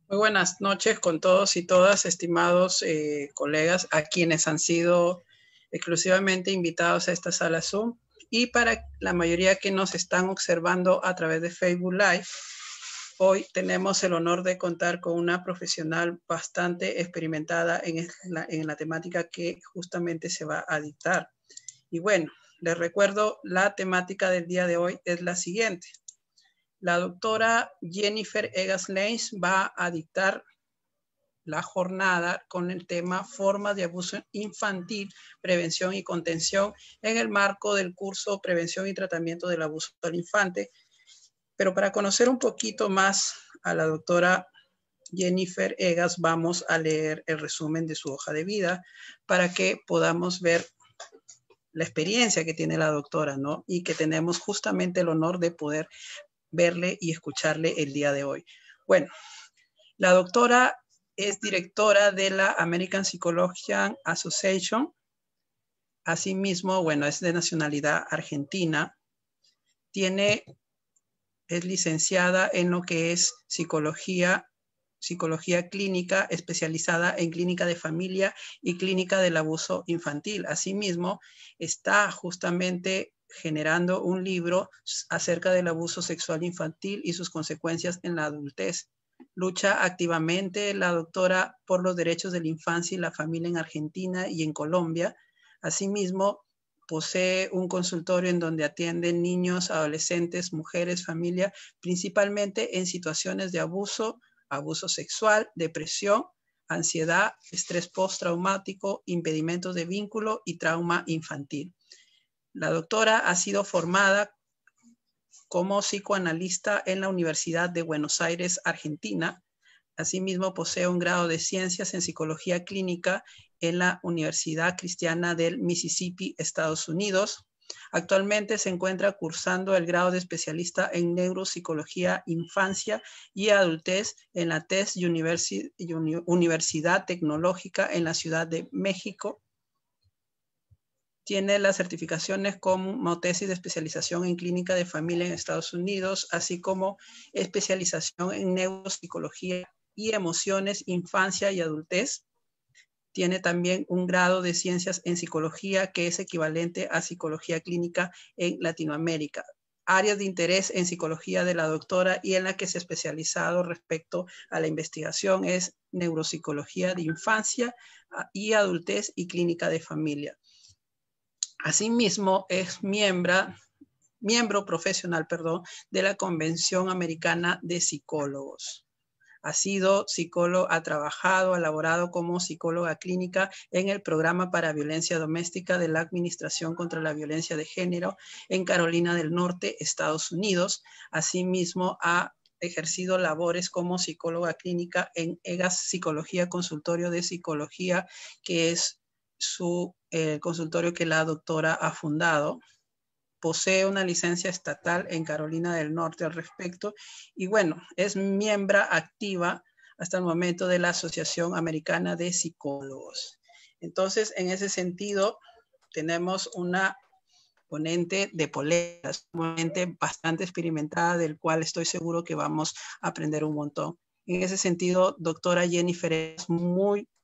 Muy buenas noches con todos y todas, estimados colegas, a quienes han sido exclusivamente invitados a esta sala Zoom y para la mayoría que nos están observando a través de Facebook Live. Hoy tenemos el honor de contar con una profesional bastante experimentada en la temática que justamente se va a dictar. Y bueno, les recuerdo, la temática del día de hoy es la siguiente. La doctora Jennifer Egas-Lenz va a dictar la jornada con el tema Formas de abuso infantil, prevención y contención en el marco del curso Prevención y Tratamiento del Abuso al Infante. Pero para conocer un poquito más a la doctora Jennifer Egas, vamos a leer el resumen de su hoja de vida para que podamos ver la experiencia que tiene la doctora, ¿no? Y que tenemos justamente el honor de poder verle y escucharle el día de hoy. Bueno, la doctora es directora de la American Psychological Association. Asimismo, bueno, es de nacionalidad argentina. Es licenciada en lo que es psicología clínica, especializada en clínica de familia y clínica del abuso infantil. Asimismo, está justamente generando un libro acerca del abuso sexual infantil y sus consecuencias en la adultez. Lucha activamente la doctora por los derechos de la infancia y la familia en Argentina y en Colombia. Asimismo, posee un consultorio en donde atienden niños, adolescentes, mujeres, familia, principalmente en situaciones de abuso sexual, depresión, ansiedad, estrés postraumático, impedimentos de vínculo y trauma infantil. La doctora ha sido formada como psicoanalista en la Universidad de Buenos Aires, Argentina. Asimismo, posee un grado de ciencias en psicología clínica en la Universidad Cristiana del Mississippi, Estados Unidos. Actualmente se encuentra cursando el grado de especialista en neuropsicología, infancia y adultez en la TES Universidad Tecnológica en la Ciudad de México. Tiene las certificaciones como tesis de especialización en clínica de familia en Estados Unidos, así como especialización en neuropsicología y emociones, infancia y adultez. Tiene también un grado de ciencias en psicología que es equivalente a psicología clínica en Latinoamérica. Áreas de interés en psicología de la doctora y en la que se ha especializado respecto a la investigación es neuropsicología de infancia y adultez y clínica de familia. Asimismo, es miembro profesional, de la Convención Americana de Psicólogos. Ha sido psicólogo, ha trabajado, ha laborado como psicóloga clínica en el programa para violencia doméstica de la Administración contra la Violencia de Género en Carolina del Norte, Estados Unidos. Asimismo, ha ejercido labores como psicóloga clínica en EGAS Psicología, consultorio de psicología, que es el consultorio que la doctora ha fundado. Posee una licencia estatal en Carolina del Norte al respecto y bueno, es miembro activa hasta el momento de la Asociación Americana de Psicólogos. Entonces, en ese sentido, tenemos una ponente de poleas, una ponente bastante experimentada, del cual estoy seguro que vamos a aprender un montón. En ese sentido, doctora Jennifer, es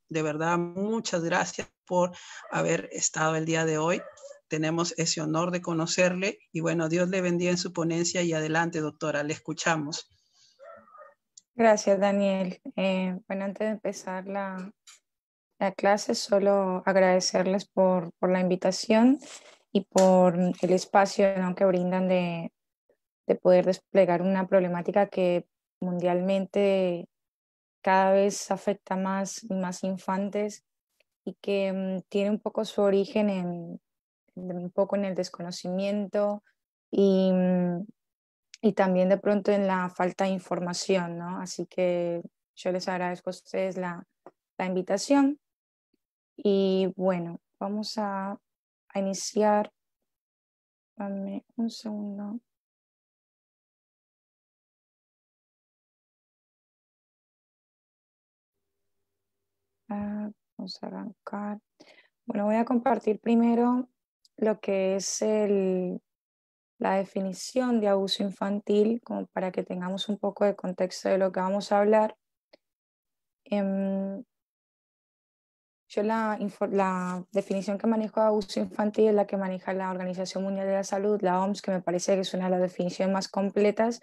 de verdad, muchas gracias por haber estado el día de hoy. Tenemos ese honor de conocerle y bueno, Dios le bendiga en su ponencia y adelante, doctora, le escuchamos. Gracias, Daniel. Bueno, antes de empezar la clase, solo agradecerles por la invitación y por el espacio, ¿no?, que brindan de poder desplegar una problemática que mundialmente cada vez afecta más y más infantes y que tiene un poco su origen un poco en el desconocimiento y, y también de pronto en la falta de información, ¿no? Así que yo les agradezco a ustedes la invitación y bueno, vamos a iniciar. Dame un segundo. Vamos a arrancar. Bueno, voy a compartir primero lo que es la definición de abuso infantil, como para que tengamos un poco de contexto de lo que vamos a hablar. Yo la definición que manejo de abuso infantil es la que maneja la Organización Mundial de la Salud, la OMS, que me parece que es una de las definiciones más completas,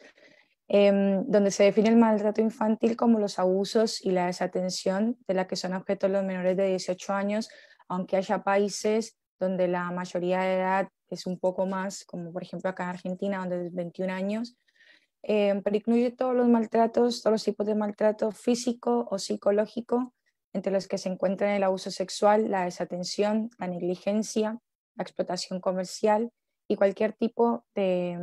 donde se define el maltrato infantil como los abusos y la desatención de la que son objetos los menores de 18 años, aunque haya países donde la mayoría de edad es un poco más, como por ejemplo acá en Argentina, donde es 21 años, pero incluye todos los maltratos, todos los tipos de maltrato físico o psicológico, entre los que se encuentran el abuso sexual, la desatención, la negligencia, la explotación comercial y cualquier tipo de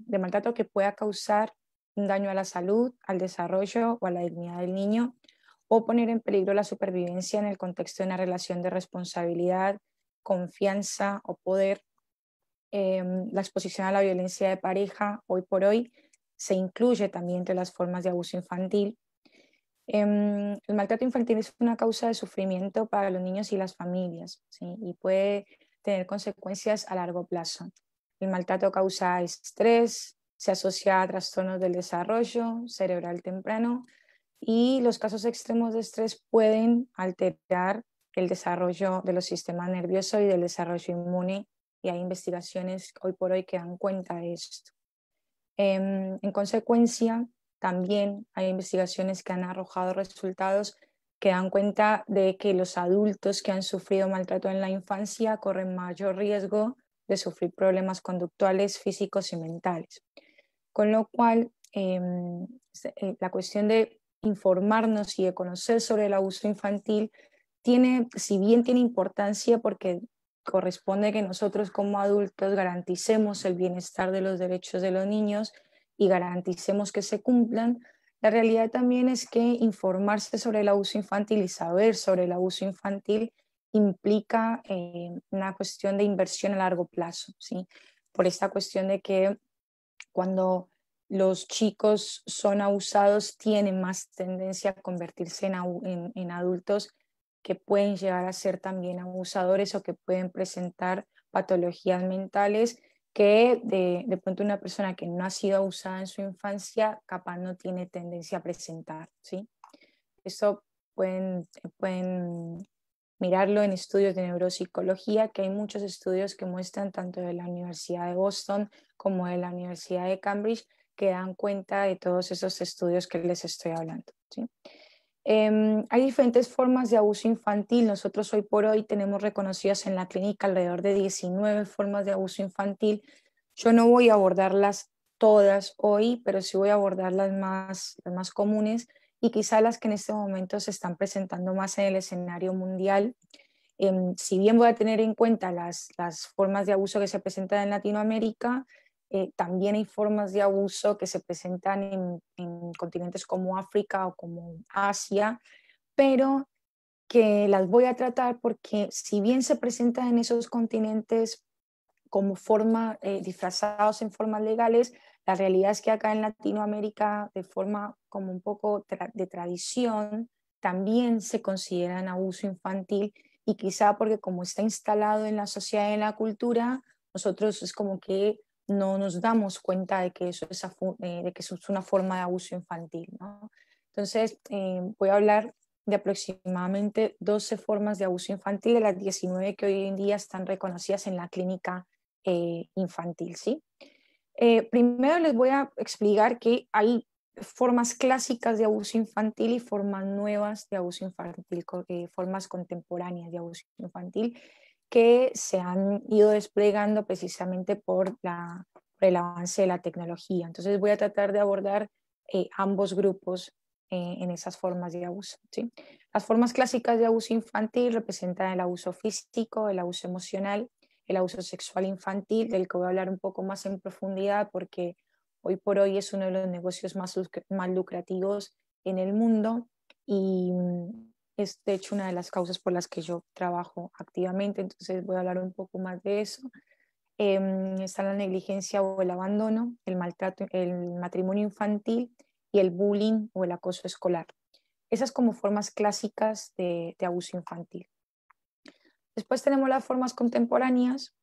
maltrato que pueda causar un daño a la salud, al desarrollo o a la dignidad del niño, o poner en peligro la supervivencia en el contexto de una relación de responsabilidad, confianza o poder. La exposición a la violencia de pareja, hoy por hoy, se incluye también entre las formas de abuso infantil. El maltrato infantil es una causa de sufrimiento para los niños y las familias, ¿sí? Y puede tener consecuencias a largo plazo. El maltrato causa estrés, se asocia a trastornos del desarrollo cerebral temprano y los casos extremos de estrés pueden alterar el desarrollo de los sistemas nerviosos y del desarrollo inmune, y hay investigaciones hoy por hoy que dan cuenta de esto. En consecuencia, también hay investigaciones que han arrojado resultados que dan cuenta de que los adultos que han sufrido maltrato en la infancia corren mayor riesgo de sufrir problemas conductuales, físicos y mentales. Con lo cual, la cuestión de informarnos y de conocer sobre el abuso infantil tiene, si bien tiene importancia porque corresponde que nosotros como adultos garanticemos el bienestar de los derechos de los niños y garanticemos que se cumplan, la realidad también es que informarse sobre el abuso infantil y saber sobre el abuso infantil implica una cuestión de inversión a largo plazo, ¿sí? Por esta cuestión de que cuando los chicos son abusados tienen más tendencia a convertirse en adultos que pueden llegar a ser también abusadores o que pueden presentar patologías mentales que de pronto una persona que no ha sido abusada en su infancia capaz no tiene tendencia a presentar, ¿sí? Esto pueden mirarlo en estudios de neuropsicología, que hay muchos estudios que muestran tanto de la Universidad de Boston como de la Universidad de Cambridge que dan cuenta de todos esos estudios que les estoy hablando, ¿sí? Hay diferentes formas de abuso infantil. Nosotros hoy por hoy tenemos reconocidas en la clínica alrededor de 19 formas de abuso infantil. Yo no voy a abordarlas todas hoy, pero sí voy a abordar las más comunes y quizá las que en este momento se están presentando más en el escenario mundial. Si bien voy a tener en cuenta las formas de abuso que se presentan en Latinoamérica, también hay formas de abuso que se presentan en continentes como África o como Asia, pero que las voy a tratar porque si bien se presentan en esos continentes como forma, disfrazados en formas legales, la realidad es que acá en Latinoamérica, de forma como un poco de tradición, también se consideran abuso infantil y quizá porque como está instalado en la sociedad y en la cultura, nosotros es como que no nos damos cuenta de que de que eso es una forma de abuso infantil, ¿no? Entonces, voy a hablar de aproximadamente 12 formas de abuso infantil de las 19 que hoy en día están reconocidas en la clínica infantil, ¿sí? Primero les voy a explicar que hay formas clásicas de abuso infantil y formas nuevas de abuso infantil, formas contemporáneas de abuso infantil que se han ido desplegando precisamente por el avance de la tecnología. Entonces voy a tratar de abordar ambos grupos en esas formas de abuso, ¿sí? Las formas clásicas de abuso infantil representan el abuso físico, el abuso emocional, el abuso sexual infantil, del que voy a hablar un poco más en profundidad porque hoy por hoy es uno de los negocios más lucrativos en el mundo y es de hecho una de las causas por las que yo trabajo activamente, entonces voy a hablar un poco más de eso. Está la negligencia o el abandono, el maltrato, el matrimonio infantil y el bullying o el acoso escolar. Esas como formas clásicas de abuso infantil. Después tenemos las formas contemporáneas,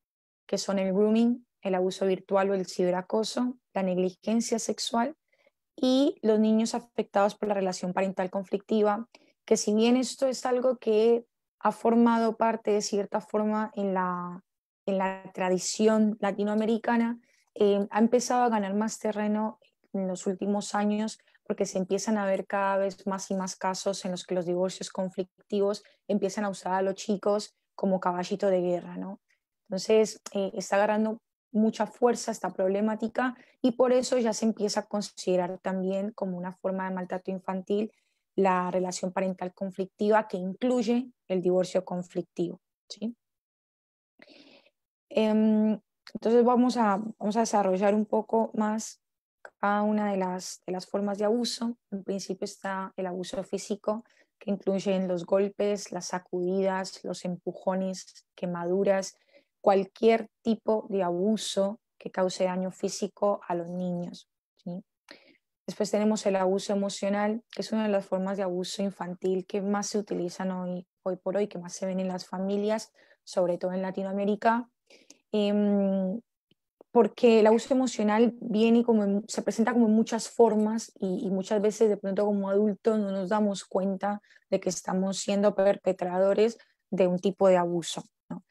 que son el grooming, el abuso virtual o el ciberacoso, la negligencia sexual y los niños afectados por la relación parental conflictiva, que si bien esto es algo que ha formado parte de cierta forma en la tradición latinoamericana, ha empezado a ganar más terreno en los últimos años porque se empiezan a ver cada vez más y más casos en los que los divorcios conflictivos empiezan a usar a los chicos como caballito de guerra, ¿no? Entonces, está agarrando mucha fuerza esta problemática y por eso ya se empieza a considerar también como una forma de maltrato infantil la relación parental conflictiva que incluye el divorcio conflictivo, ¿sí? Entonces vamos a desarrollar un poco más cada una de las formas de abuso. En principio está el abuso físico, que incluyen los golpes, las sacudidas, los empujones, quemaduras, cualquier tipo de abuso que cause daño físico a los niños, ¿sí? Después tenemos el abuso emocional, que es una de las formas de abuso infantil que más se utilizan hoy por hoy, que más se ven en las familias, sobre todo en Latinoamérica. Em, Porque el abuso emocional viene se presenta como en muchas formas y muchas veces de pronto como adultos no nos damos cuenta de que estamos siendo perpetradores de un tipo de abuso, ¿no?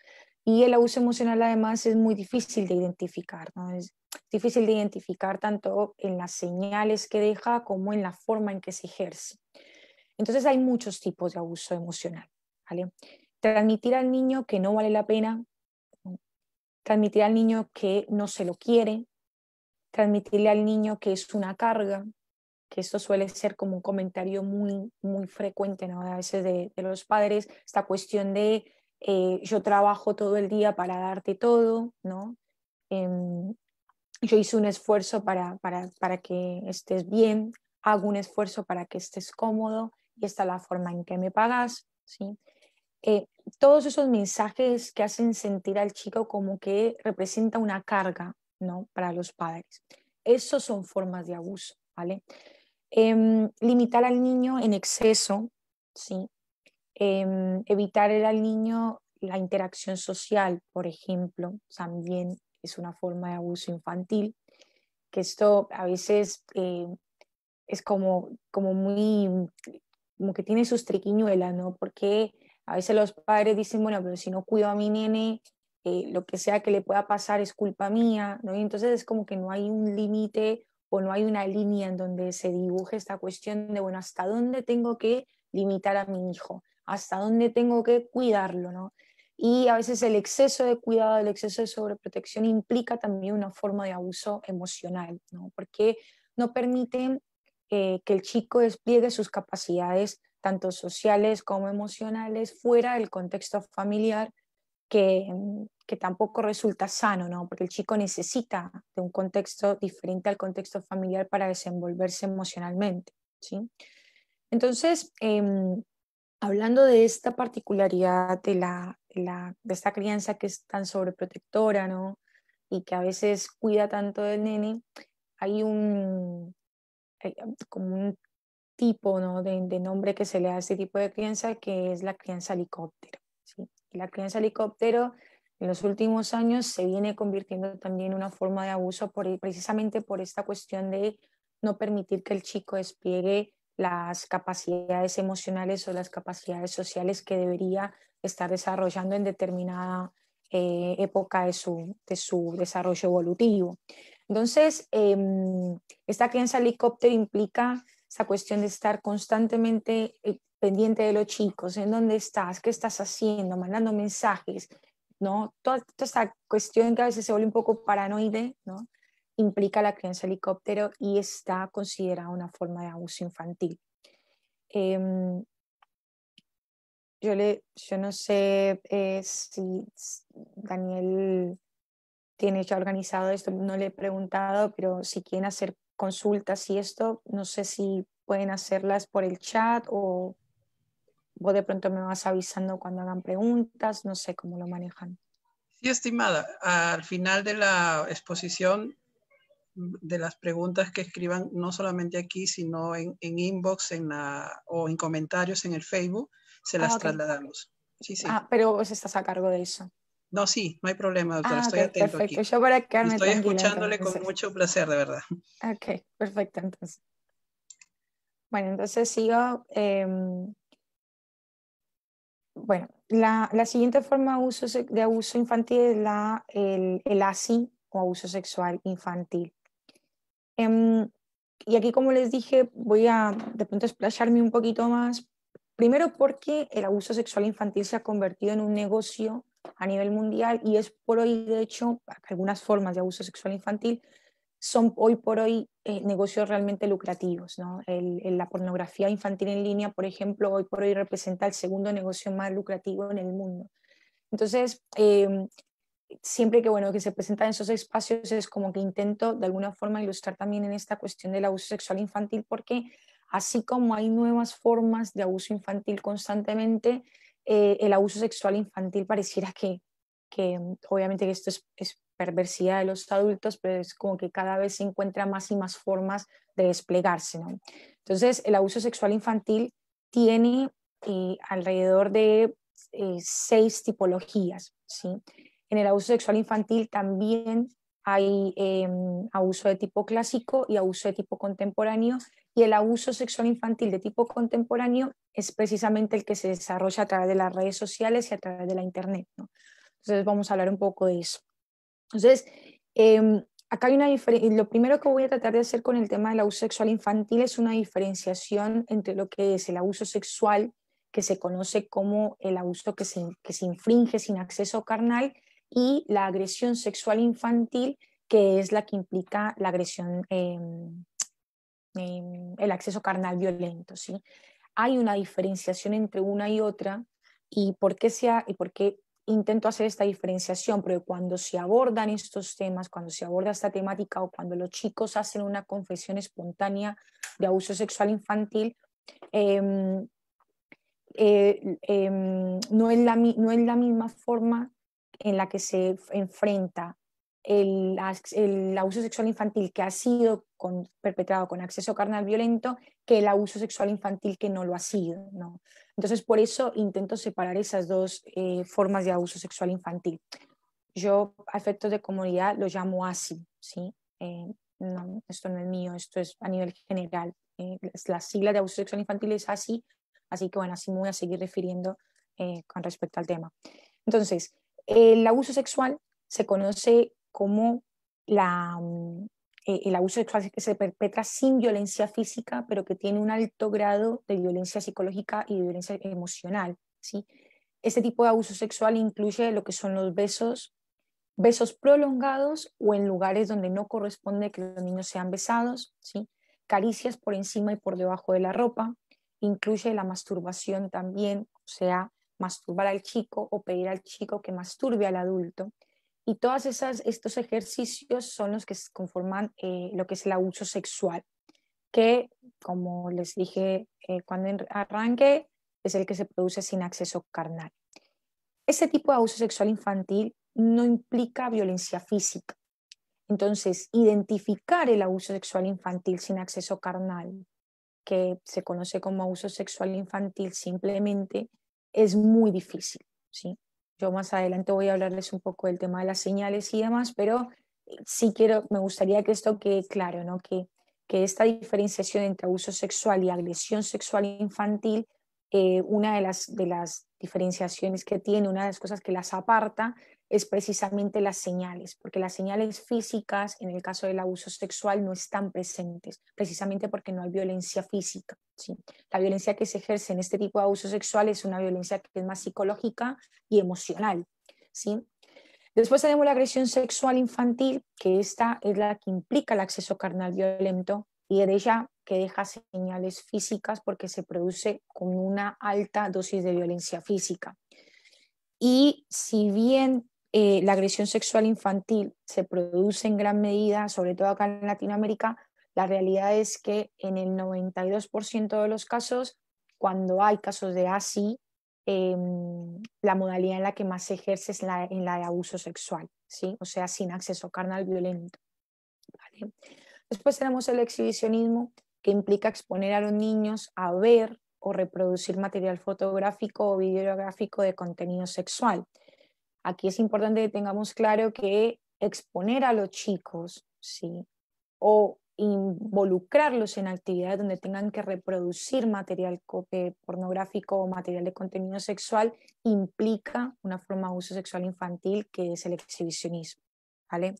Y el abuso emocional además es muy difícil de identificar, ¿no? Es difícil de identificar tanto en las señales que deja como en la forma en que se ejerce. Entonces hay muchos tipos de abuso emocional, ¿vale? Transmitir al niño que no vale la pena, transmitir al niño que no se lo quiere, transmitirle al niño que es una carga, que esto suele ser como un comentario muy frecuente, ¿no? A veces de los padres, esta cuestión de yo trabajo todo el día para darte todo, ¿no? Em, yo hice un esfuerzo para que estés bien, hago un esfuerzo para que estés cómodo y esta es la forma en que me pagas, ¿sí? eh, Todos esos mensajes que hacen sentir al chico como que representa una carga, ¿no? Para los padres. Esos son formas de abuso, ¿vale? Limitar al niño en exceso, ¿sí? Evitar al niño la interacción social, por ejemplo, también es una forma de abuso infantil, que esto a veces es como muy, como que tiene sus triquiñuelas, ¿no? Porque a veces los padres dicen, bueno, pero si no cuido a mi nene, lo que sea que le pueda pasar es culpa mía, ¿no? Y entonces es como que no hay un límite o no hay una línea en donde se dibuje esta cuestión de, bueno, ¿hasta dónde tengo que limitar a mi hijo? ¿Hasta dónde tengo que cuidarlo, ¿no? Y a veces el exceso de cuidado, el exceso de sobreprotección implica también una forma de abuso emocional, ¿no? Porque no permite que el chico despliegue sus capacidades tanto sociales como emocionales fuera del contexto familiar que tampoco resulta sano, ¿no? Porque el chico necesita de un contexto diferente al contexto familiar para desenvolverse emocionalmente, ¿sí? Entonces, hablando de esta particularidad de esta crianza que es tan sobreprotectora, ¿no? Y que a veces cuida tanto del nene, hay hay como un tipo, ¿no? de nombre que se le da a este tipo de crianza, que es la crianza helicóptero, ¿sí? Y la crianza helicóptero en los últimos años se viene convirtiendo también en una forma de abuso precisamente por esta cuestión de no permitir que el chico despliegue las capacidades emocionales o las capacidades sociales que debería estar desarrollando en determinada época de su desarrollo evolutivo. Entonces, esta crianza helicóptero implica esa cuestión de estar constantemente pendiente de los chicos, en dónde estás, qué estás haciendo, mandando mensajes, ¿no? Toda esta cuestión que a veces se vuelve un poco paranoide, ¿no? Implica la crianza helicóptero y está considerada una forma de abuso infantil. Eh, yo no sé si Daniel tiene ya organizado esto, no le he preguntado, pero si quieren hacer consultas y esto, no sé si pueden hacerlas por el chat o vos de pronto me vas avisando cuando hagan preguntas, no sé cómo lo manejan. Sí, estimada, al final de la exposición de las preguntas que escriban, no solamente aquí, sino en inbox o en comentarios en el Facebook, se las Okay. trasladamos. Sí, sí. Pero vos estás a cargo de eso. No, sí, no hay problema, doctora. Estoy Ok, atento perfecto. aquí. Yo para Y quedarme estoy tranquila escuchándole con entonces. mucho placer, de verdad. Ok, perfecto entonces. Bueno, entonces sigo. Bueno, la siguiente forma de abuso infantil es el ASI o abuso sexual infantil. Y aquí, como les dije, voy a de pronto explayarme un poquito más. Primero porque el abuso sexual infantil se ha convertido en un negocio a nivel mundial y es por hoy, de hecho, algunas formas de abuso sexual infantil son hoy por hoy negocios realmente lucrativos, ¿no? La pornografía infantil en línea, por ejemplo, hoy por hoy representa el segundo negocio más lucrativo en el mundo. Entonces, siempre que, bueno, que se presentan esos espacios es como que intento de alguna forma ilustrar también en esta cuestión del abuso sexual infantil, porque así como hay nuevas formas de abuso infantil constantemente, el abuso sexual infantil pareciera que obviamente que esto es perversidad de los adultos, pero es como que cada vez se encuentra más y más formas de desplegarse, ¿no? Entonces, el abuso sexual infantil tiene alrededor de 6 tipologías, ¿sí? En el abuso sexual infantil también hay abuso de tipo clásico y abuso de tipo contemporáneo, y el abuso sexual infantil de tipo contemporáneo es precisamente el que se desarrolla a través de las redes sociales y a través de la Internet, ¿no? Entonces vamos a hablar un poco de eso. Entonces, acá hay una diferencia. Lo primero que voy a tratar de hacer con el tema del abuso sexual infantil es una diferenciación entre lo que es el abuso sexual, que se conoce como el abuso que se infringe sin acceso carnal, y la agresión sexual infantil, que es la que implica la agresión, el acceso carnal violento, ¿sí? Hay una diferenciación entre una y otra, y por qué intento hacer esta diferenciación, porque cuando se abordan estos temas, cuando se aborda esta temática o cuando los chicos hacen una confesión espontánea de abuso sexual infantil, eh, no es la misma forma en la que se enfrenta el abuso sexual infantil que ha sido perpetrado con acceso carnal violento que el abuso sexual infantil que no lo ha sido, ¿no? Entonces, por eso intento separar esas dos formas de abuso sexual infantil. Yo, a efectos de comunidad, lo llamo así, ¿sí? No, esto no es mío, esto es a nivel general. La sigla de abuso sexual infantil es así, así que bueno, así me voy a seguir refiriendo con respecto al tema. Entonces, el abuso sexual se conoce como el abuso sexual que se perpetra sin violencia física, pero que tiene un alto grado de violencia psicológica y de violencia emocional, ¿sí? Este tipo de abuso sexual incluye lo que son los besos prolongados o en lugares donde no corresponde que los niños sean besados, ¿sí? Caricias por encima y por debajo de la ropa, incluye la masturbación también, o sea, masturbar al chico o pedir al chico que masturbe al adulto. Y todos estos ejercicios son los que conforman lo que es el abuso sexual, que, como les dije cuando arranqué, es el que se produce sin acceso carnal. Ese tipo de abuso sexual infantil no implica violencia física. Entonces, identificar el abuso sexual infantil sin acceso carnal, que se conoce como abuso sexual infantil simplemente, es muy difícil, ¿sí? Yo más adelante voy a hablarles un poco del tema de las señales y demás, pero sí me gustaría que esto quede claro, ¿no? Que esta diferenciación entre abuso sexual y agresión sexual infantil, una de las diferenciaciones que tiene, una de las cosas que las aparta, es precisamente las señales, porque las señales físicas en el caso del abuso sexual no están presentes, precisamente porque no hay violencia física, ¿sí? La violencia que se ejerce en este tipo de abuso sexual es una violencia que es más psicológica y emocional, ¿sí? Después tenemos la agresión sexual infantil, que esta es la que implica el acceso carnal violento y de ella que deja señales físicas porque se produce con una alta dosis de violencia física. Y si bien la agresión sexual infantil se produce en gran medida, sobre todo acá en Latinoamérica, la realidad es que en el 92% de los casos, cuando hay casos de ASI, la modalidad en la que más se ejerce es en la de abuso sexual, ¿sí? O sea, sin acceso carnal violento, ¿vale? Después tenemos el exhibicionismo, que implica exponer a los niños a ver o reproducir material fotográfico o videográfico de contenido sexual. Aquí es importante que tengamos claro que exponer a los chicos, ¿sí? O involucrarlos en actividades donde tengan que reproducir material pornográfico o material de contenido sexual implica una forma de uso sexual infantil que es el exhibicionismo, ¿vale?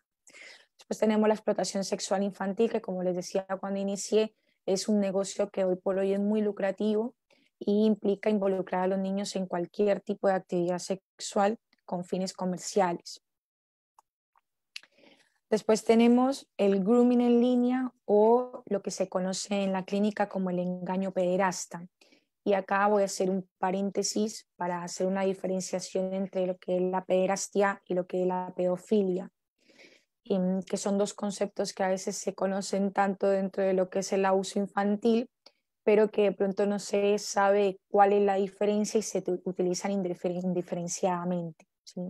Después tenemos la explotación sexual infantil, que como les decía cuando inicié, es un negocio que hoy por hoy es muy lucrativo y implica involucrar a los niños en cualquier tipo de actividad sexual con fines comerciales. Después tenemos el grooming en línea o lo que se conoce en la clínica como el engaño pederasta. Y acá voy a hacer un paréntesis para hacer una diferenciación entre lo que es la pederastia y lo que es la pedofilia, que son dos conceptos que a veces se conocen tanto dentro de lo que es el abuso infantil, pero que de pronto no se sabe cuál es la diferencia y se utilizan indiferenciadamente, ¿sí?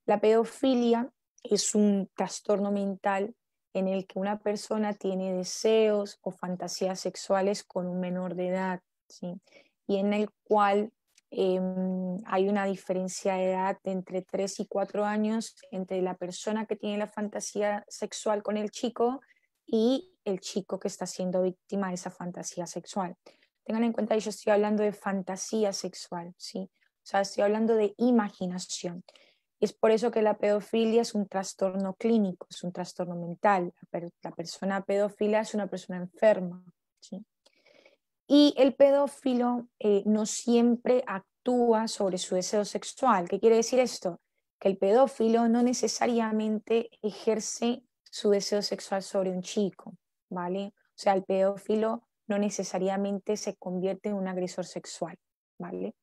La pedofilia es un trastorno mental en el que una persona tiene deseos o fantasías sexuales con un menor de edad, ¿sí? Y en el cual hay una diferencia de edad de entre 3 y 4 años entre la persona que tiene la fantasía sexual con el chico y el chico que está siendo víctima de esa fantasía sexual. Tengan en cuenta que yo estoy hablando de fantasía sexual, ¿sí? O sea, estoy hablando de imaginación. Es por eso que la pedofilia es un trastorno clínico, es un trastorno mental. La persona pedófila es una persona enferma, ¿sí? Y el pedófilo no siempre actúa sobre su deseo sexual. ¿Qué quiere decir esto? Que el pedófilo no necesariamente ejerce su deseo sexual sobre un chico, ¿vale? O sea, el pedófilo no necesariamente se convierte en un agresor sexual, ¿vale?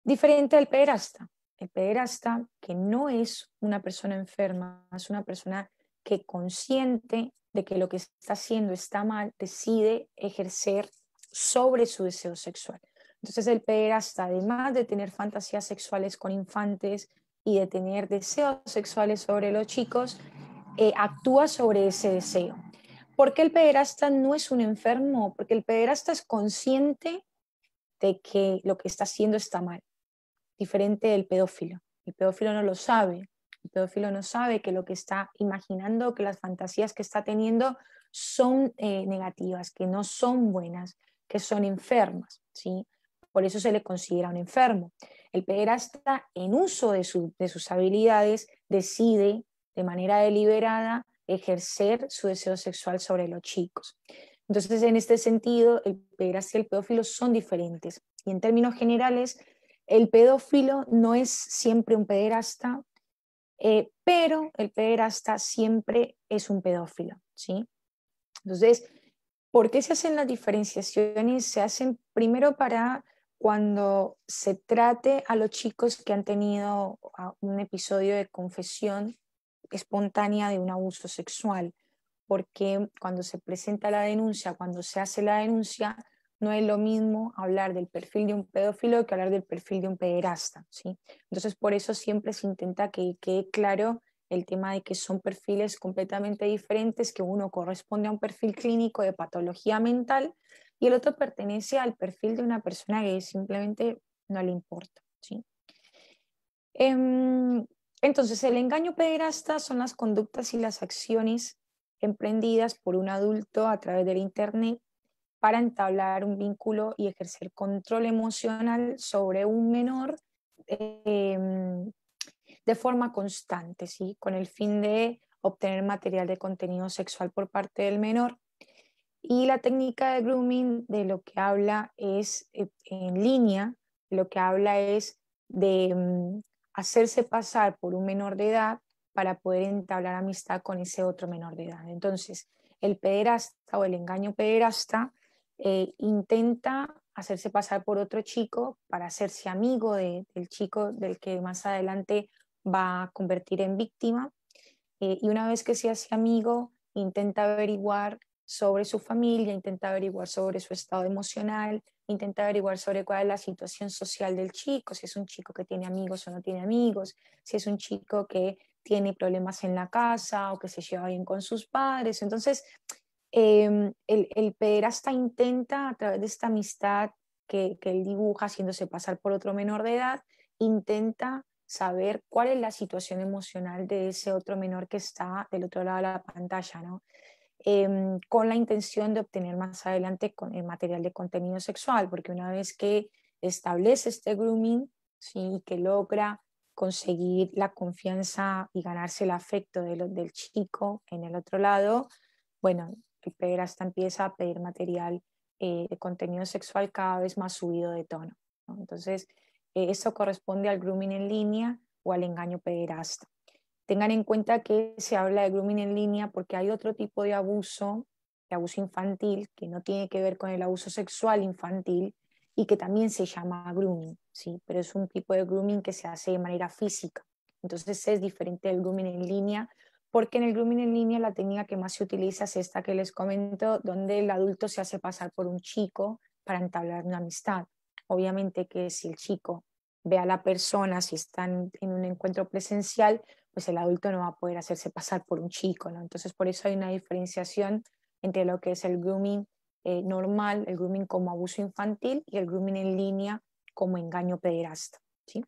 Diferente al pederasta. El pederasta, que no es una persona enferma, es una persona que consciente de que lo que está haciendo está mal, decide ejercer sobre su deseo sexual. Entonces el pederasta, además de tener fantasías sexuales con infantes y de tener deseos sexuales sobre los chicos, actúa sobre ese deseo. ¿Por qué el pederasta no es un enfermo? Porque el pederasta es consciente de que lo que está haciendo está mal, diferente del pedófilo. El pedófilo no lo sabe. El pedófilo no sabe que lo que está imaginando, que las fantasías que está teniendo son negativas, que no son buenas, que son enfermas, ¿sí? Por eso se le considera un enfermo. El pederasta, en uso de sus habilidades, decide de manera deliberada ejercer su deseo sexual sobre los chicos. Entonces, en este sentido, el pederasta y el pedófilo son diferentes. Y en términos generales, el pedófilo no es siempre un pederasta, pero el pederasta siempre es un pedófilo, ¿sí? Entonces, ¿por qué se hacen las diferenciaciones? Se hacen primero para cuando se trate a los chicos que han tenido un episodio de confesión espontánea de un abuso sexual, porque cuando se presenta la denuncia, cuando se hace la denuncia, no es lo mismo hablar del perfil de un pedófilo que hablar del perfil de un pederasta, ¿sí? Entonces, por eso siempre se intenta que quede claro el tema de que son perfiles completamente diferentes, que uno corresponde a un perfil clínico de patología mental y el otro pertenece al perfil de una persona que simplemente no le importa, ¿sí? Entonces, el engaño pederasta son las conductas y las acciones emprendidas por un adulto a través del Internet para entablar un vínculo y ejercer control emocional sobre un menor de forma constante, ¿sí? Con el fin de obtener material de contenido sexual por parte del menor. Y la técnica de grooming de lo que habla es en línea, lo que habla es de hacerse pasar por un menor de edad para poder entablar amistad con ese otro menor de edad. Entonces, el pederasta o el engaño pederasta intenta hacerse pasar por otro chico para hacerse amigo del chico del que más adelante va a convertir en víctima. Y una vez que se hace amigo, intenta averiguar sobre su familia, intenta averiguar sobre su estado emocional, intenta averiguar sobre cuál es la situación social del chico, si es un chico que tiene amigos o no tiene amigos, si es un chico que tiene problemas en la casa o que se lleva bien con sus padres. Entonces, el pederasta intenta, a través de esta amistad que él dibuja, haciéndose pasar por otro menor de edad, intenta saber cuál es la situación emocional de ese otro menor que está del otro lado de la pantalla, ¿no? con la intención de obtener más adelante con el material de contenido sexual, porque una vez que establece este grooming, ¿sí? Que logra conseguir la confianza y ganarse el afecto del chico en el otro lado, bueno, el pederasta empieza a pedir material de contenido sexual cada vez más subido de tono, ¿no? Entonces, eso corresponde al grooming en línea o al engaño pederasta. Tengan en cuenta que se habla de grooming en línea porque hay otro tipo de abuso infantil, que no tiene que ver con el abuso sexual infantil y que también se llama grooming, ¿sí? Pero es un tipo de grooming que se hace de manera física. Entonces es diferente del grooming en línea, porque en el grooming en línea la técnica que más se utiliza es esta que les comento, donde el adulto se hace pasar por un chico para entablar una amistad. Obviamente que si el chico ve a la persona, si están en un encuentro presencial, pues el adulto no va a poder hacerse pasar por un chico, ¿no? Entonces por eso hay una diferenciación entre lo que es el grooming normal, el grooming como abuso infantil y el grooming en línea como engaño pederasta, ¿sí?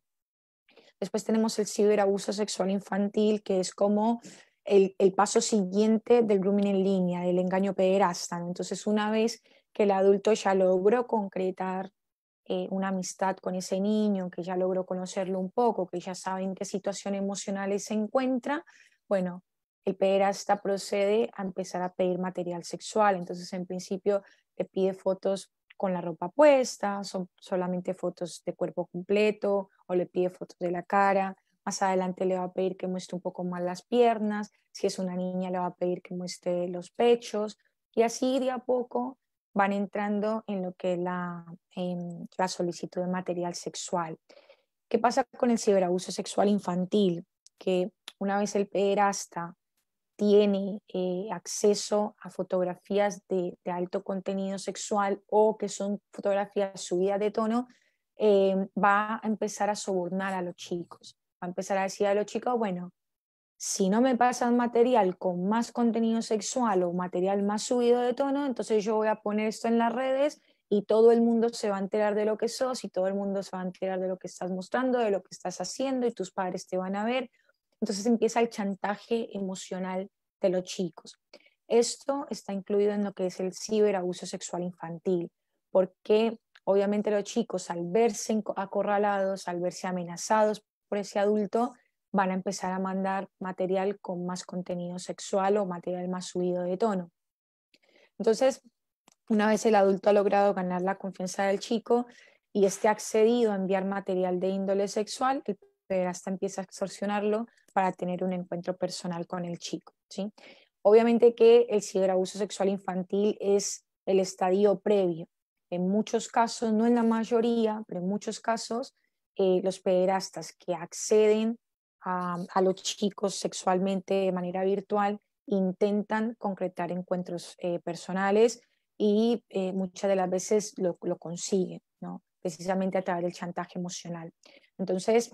Después tenemos el ciberabuso sexual infantil, que es como el paso siguiente del grooming en línea, del engaño pederasta, ¿no? Entonces una vez que el adulto ya logró concretar una amistad con ese niño, que ya logró conocerlo un poco, que ya sabe en qué situación emocional se encuentra, bueno, el pederasta procede a empezar a pedir material sexual. Entonces, en principio, le pide fotos con la ropa puesta, son solamente fotos de cuerpo completo, o le pide fotos de la cara. Más adelante le va a pedir que muestre un poco más las piernas. Si es una niña, le va a pedir que muestre los pechos. Y así de a poco van entrando en lo que es la solicitud de material sexual. ¿Qué pasa con el ciberabuso sexual infantil? Que una vez el pederasta tiene acceso a fotografías de alto contenido sexual o que son fotografías subidas de tono, va a empezar a sobornar a los chicos. Va a empezar a decir a los chicos, bueno, si no me pasan material con más contenido sexual o material más subido de tono, entonces yo voy a poner esto en las redes y todo el mundo se va a enterar de lo que sos y todo el mundo se va a enterar de lo que estás mostrando, de lo que estás haciendo y tus padres te van a ver. Entonces empieza el chantaje emocional de los chicos. Esto está incluido en lo que es el ciberabuso sexual infantil, porque obviamente los chicos al verse acorralados, al verse amenazados por ese adulto, van a empezar a mandar material con más contenido sexual o material más subido de tono. Entonces, una vez el adulto ha logrado ganar la confianza del chico y esté accedido a enviar material de índole sexual, el pederasta empieza a extorsionarlo para tener un encuentro personal con el chico, ¿sí? Obviamente que el ciberabuso sexual infantil es el estadio previo. En muchos casos, no en la mayoría, pero en muchos casos, los pederastas que acceden a los chicos sexualmente de manera virtual intentan concretar encuentros personales y muchas de las veces lo consiguen, ¿no? Precisamente a través del chantaje emocional. Entonces,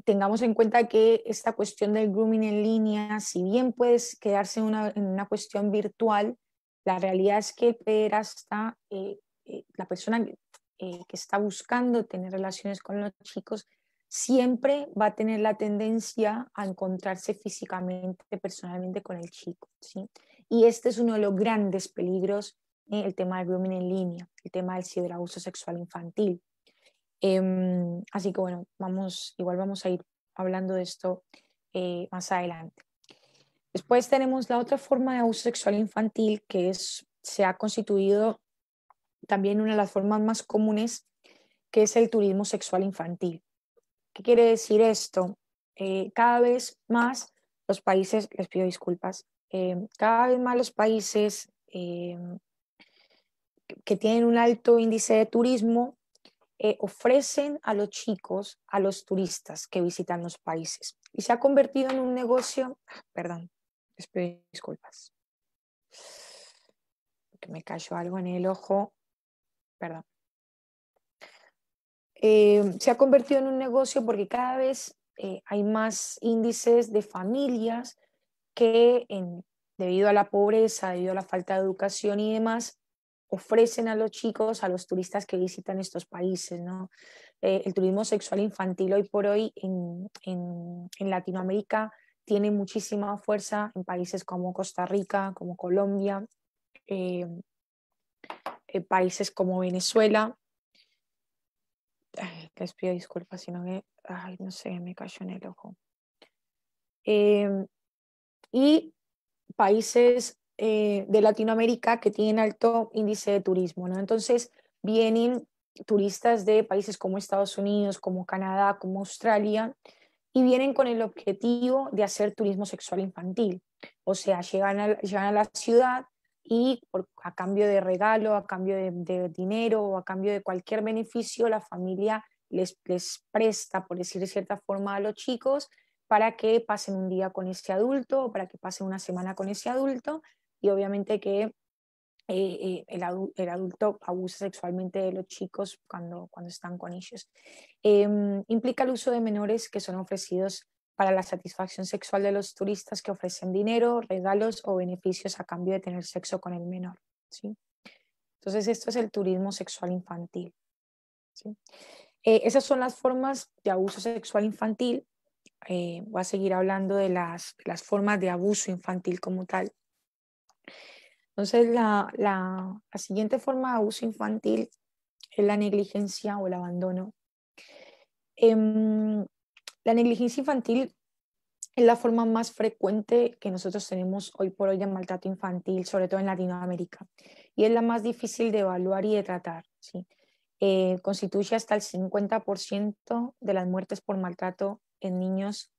tengamos en cuenta que esta cuestión del grooming en línea, si bien puede quedarse en una cuestión virtual, la realidad es que pederasta, la persona que está buscando tener relaciones con los chicos, siempre va a tener la tendencia a encontrarse físicamente, personalmente con el chico, ¿sí? Y este es uno de los grandes peligros, el tema del grooming en línea, el tema del ciberabuso sexual infantil. Así que bueno, igual vamos a ir hablando de esto más adelante. Después tenemos la otra forma de abuso sexual infantil se ha constituido también una de las formas más comunes, que es el turismo sexual infantil. ¿Qué quiere decir esto? Cada vez más los países, les pido disculpas, cada vez más los países que tienen un alto índice de turismo ofrecen a los chicos, a los turistas que visitan los países. Y se ha convertido en un negocio, perdón, les pido disculpas, que me cayó algo en el ojo, perdón. Se ha convertido en un negocio porque cada vez hay más índices de familias que debido a la pobreza, debido a la falta de educación y demás, ofrecen a los chicos, a los turistas que visitan estos países, ¿no? El turismo sexual infantil hoy por hoy en Latinoamérica tiene muchísima fuerza en países como Costa Rica, como Colombia, países como Venezuela. Les pido disculpas si no me, ay, no sé, me cayó en el ojo. Y países de Latinoamérica que tienen alto índice de turismo, ¿no? Entonces vienen turistas de países como Estados Unidos, como Canadá, como Australia, y vienen con el objetivo de hacer turismo sexual infantil. O sea, llegan a la ciudad y a cambio de regalo, a cambio de dinero o a cambio de cualquier beneficio, la familia les presta, por decir de cierta forma, a los chicos para que pasen un día con ese adulto o para que pasen una semana con ese adulto, y obviamente que el adulto abusa sexualmente de los chicos cuando están con ellos. Implica el uso de menores que son ofrecidos para la satisfacción sexual de los turistas que ofrecen dinero, regalos o beneficios a cambio de tener sexo con el menor, ¿sí? Entonces esto es el turismo sexual infantil, ¿sí? Esas son las formas de abuso sexual infantil. Voy a seguir hablando de las formas de abuso infantil como tal. Entonces, la siguiente forma de abuso infantil es la negligencia o el abandono. La negligencia infantil es la forma más frecuente que nosotros tenemos hoy por hoy de maltrato infantil, sobre todo en Latinoamérica, y es la más difícil de evaluar y de tratar, ¿sí? Constituye hasta el 50% de las muertes por maltrato en niños.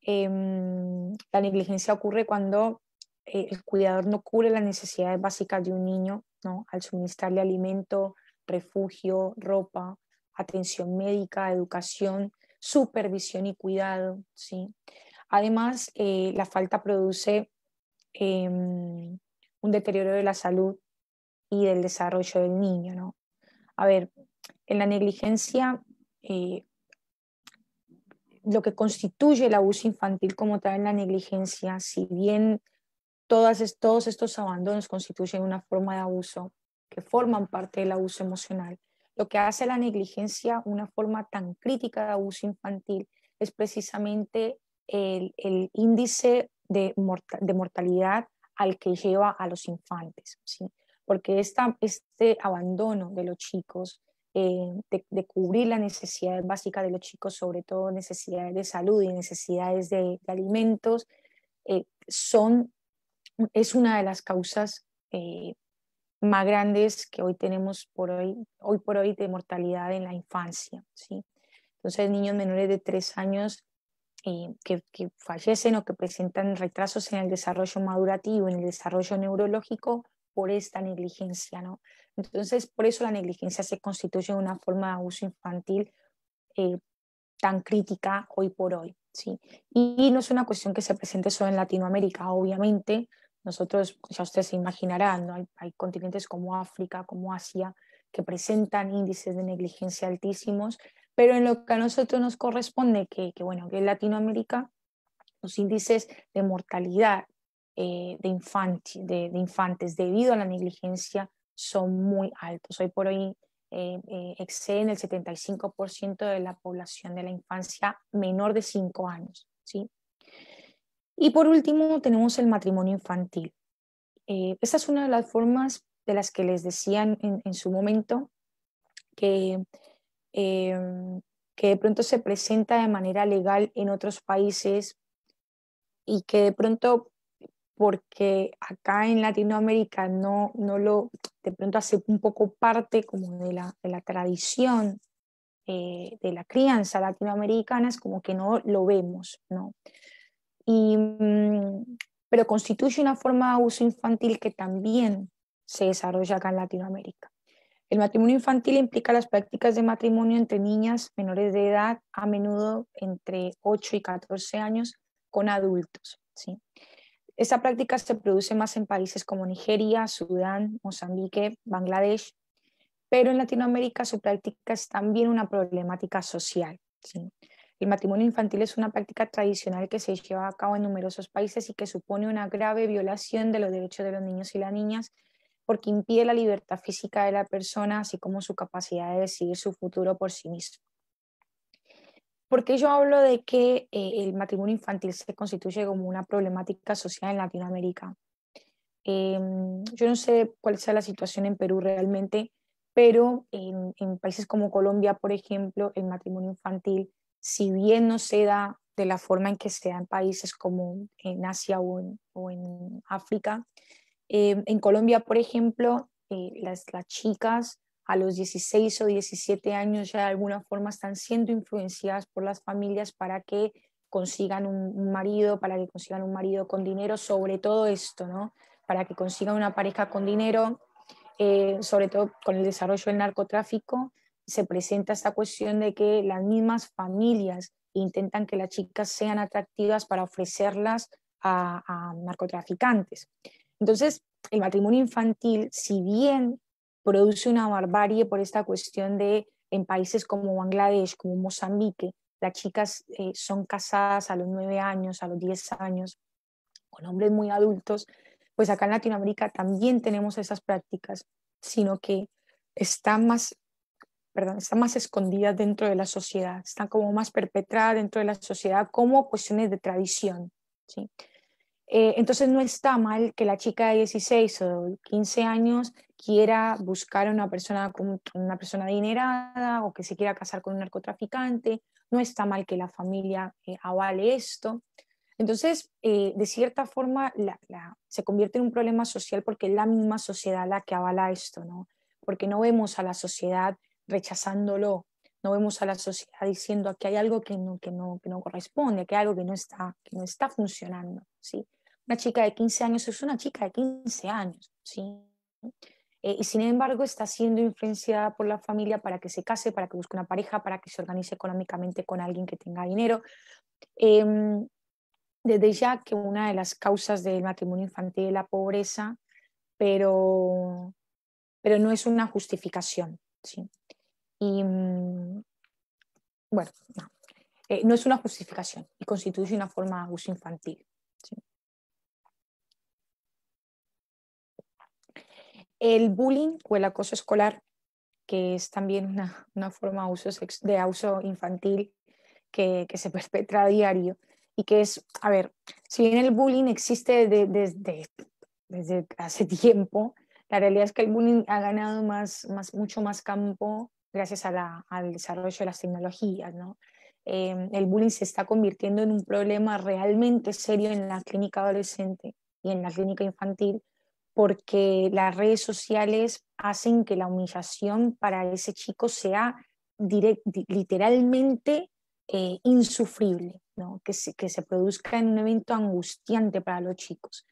La negligencia ocurre cuando el cuidador no cubre las necesidades básicas de un niño, ¿no? Al suministrarle alimento, refugio, ropa, atención médica, educación, supervisión y cuidado, ¿sí? Además, la falta produce un deterioro de la salud y del desarrollo del niño, ¿no? A ver, en la negligencia, eh, lo que constituye el abuso infantil como tal en la negligencia, si bien todos estos abandonos constituyen una forma de abuso que forman parte del abuso emocional, lo que hace la negligencia una forma tan crítica de abuso infantil es precisamente el índice de mortalidad al que lleva a los infantes, ¿sí? Porque este abandono de los chicos, de cubrir las necesidades básicas de los chicos, sobre todo necesidades de salud y necesidades de alimentos, eh, es una de las causas más grandes que hoy tenemos hoy por hoy de mortalidad en la infancia, ¿sí? Entonces, niños menores de 3 años que fallecen o que presentan retrasos en el desarrollo madurativo, en el desarrollo neurológico por esta negligencia, ¿no? Entonces, por eso la negligencia se constituye una forma de abuso infantil eh, tan crítica hoy por hoy, ¿sí? Y no es una cuestión que se presente solo en Latinoamérica, obviamente. Nosotros, ya ustedes se imaginarán, ¿no? Hay continentes como África, como Asia, que presentan índices de negligencia altísimos, pero en lo que a nosotros nos corresponde, bueno, que en Latinoamérica los índices de mortalidad de infantes debido a la negligencia son muy altos. Hoy por hoy exceden el 75% de la población de la infancia menor de 5 años, ¿sí? Y por último tenemos el matrimonio infantil. Esa es una de las formas de las que les decían en su momento que, eh, que de pronto se presenta de manera legal en otros países y que de pronto, porque acá en Latinoamérica de pronto hace un poco parte como de la tradición de la crianza latinoamericana, es como que no lo vemos, ¿no? Y, pero constituye una forma de abuso infantil que también se desarrolla acá en Latinoamérica. El matrimonio infantil implica las prácticas de matrimonio entre niñas menores de edad, a menudo entre 8 y 14 años, con adultos, ¿sí? Esta práctica se produce más en países como Nigeria, Sudán, Mozambique, Bangladesh, pero en Latinoamérica su práctica es también una problemática social, ¿sí? El matrimonio infantil es una práctica tradicional que se lleva a cabo en numerosos países y que supone una grave violación de los derechos de los niños y las niñas porque impide la libertad física de la persona, así como su capacidad de decidir su futuro por sí mismo. ¿Por qué yo hablo de que el matrimonio infantil se constituye como una problemática social en Latinoamérica? Yo no sé cuál sea la situación en Perú realmente, pero en países como Colombia, por ejemplo, el matrimonio infantil, si bien no se da de la forma en que se da en países como en Asia o en África, en Colombia, por ejemplo, las chicas a los 16 o 17 años ya de alguna forma están siendo influenciadas por las familias para que consigan un marido, para que consigan un marido con dinero, sobre todo esto, ¿no? Para que consigan una pareja con dinero, sobre todo con el desarrollo del narcotráfico, se presenta esta cuestión de que las mismas familias intentan que las chicas sean atractivas para ofrecerlas a narcotraficantes. Entonces, el matrimonio infantil, si bien produce una barbarie por esta cuestión de en países como Bangladesh, como Mozambique, las chicas son casadas a los 9 años, a los 10 años, con hombres muy adultos, pues acá en Latinoamérica también tenemos esas prácticas, sino que están más, perdón, están más escondidas dentro de la sociedad, están como más perpetradas dentro de la sociedad como cuestiones de tradición, ¿sí? Entonces no está mal que la chica de 16 o 15 años quiera buscar a una persona adinerada o que se quiera casar con un narcotraficante, no está mal que la familia avale esto. Entonces, de cierta forma, se convierte en un problema social porque es la misma sociedad la que avala esto, ¿no? Porque no vemos a la sociedad rechazándolo, no vemos a la sociedad diciendo aquí hay algo que no corresponde, que hay algo que no está funcionando, ¿sí? Una chica de 15 años es una chica de 15 años, ¿sí? Y sin embargo está siendo influenciada por la familia para que se case, para que busque una pareja, para que se organice económicamente con alguien que tenga dinero. Em, Desde ya que una de las causas del matrimonio infantil es la pobreza, pero, pero no es una justificación, ¿sí? Y bueno, no, no es una justificación y constituye una forma de abuso infantil, ¿sí? El bullying o el acoso escolar, que es también una forma de abuso infantil que se perpetra a diario y que es, a ver, si bien el bullying existe desde hace tiempo, la realidad es que el bullying ha ganado mucho más campo gracias al desarrollo de las tecnologías, ¿no? El bullying se está convirtiendo en un problema realmente serio en la clínica adolescente y en la clínica infantil, porque las redes sociales hacen que la humillación para ese chico sea literalmente insufrible, ¿no? Que se produzca en un evento angustiante para los chicos.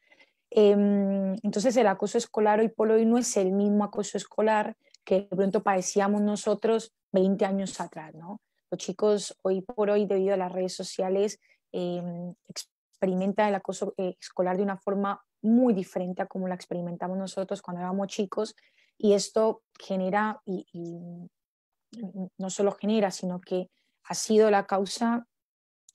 Entonces el acoso escolar hoy por hoy no es el mismo acoso escolar que de pronto padecíamos nosotros 20 años atrás, ¿no? Los chicos hoy por hoy, debido a las redes sociales, eh, experimentan el acoso escolar de una forma muy diferente a como la experimentamos nosotros cuando éramos chicos, y esto genera, y no solo genera, sino que ha sido la causa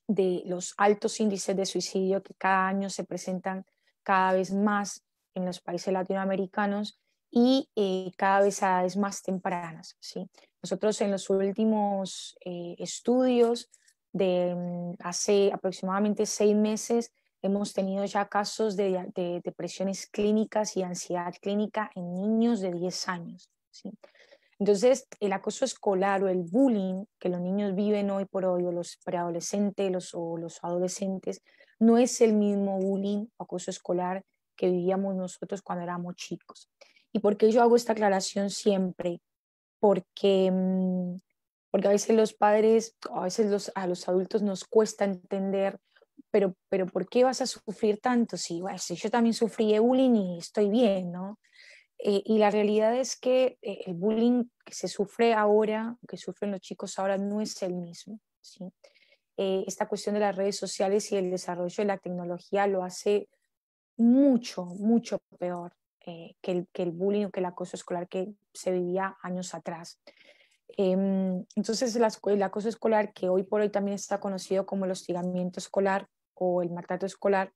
de los altos índices de suicidio que cada año se presentan cada vez más en los países latinoamericanos y cada vez a edades más tempranas, ¿sí? Nosotros en los últimos estudios de hace aproximadamente 6 meses hemos tenido ya casos de depresiones clínicas y ansiedad clínica en niños de 10 años, ¿sí? Entonces, el acoso escolar o el bullying que los niños viven hoy por hoy, o los preadolescentes o los adolescentes, no es el mismo bullying o acoso escolar que vivíamos nosotros cuando éramos chicos. ¿Y por qué yo hago esta aclaración siempre? Porque, porque a veces los padres, a veces a los adultos nos cuesta entender, pero ¿por qué vas a sufrir tanto? Si, bueno, si yo también sufrí de bullying y estoy bien, ¿no? Y la realidad es que el bullying que se sufre ahora, que sufren los chicos ahora, no es el mismo, ¿sí? Esta cuestión de las redes sociales y el desarrollo de la tecnología lo hace mucho peor que el bullying o que el acoso escolar que se vivía años atrás. Entonces, el acoso escolar, que hoy por hoy también está conocido como el hostigamiento escolar o el maltrato escolar,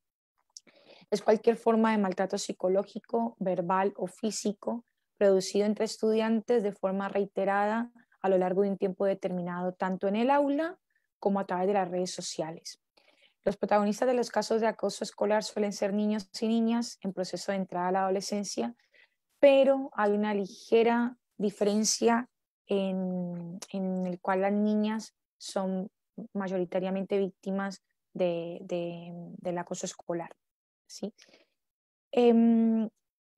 es cualquier forma de maltrato psicológico, verbal o físico producido entre estudiantes de forma reiterada a lo largo de un tiempo determinado, tanto en el aula como a través de las redes sociales. Los protagonistas de los casos de acoso escolar suelen ser niños y niñas en proceso de entrada a la adolescencia, pero hay una ligera diferencia en el cual las niñas son mayoritariamente víctimas del acoso escolar, ¿sí?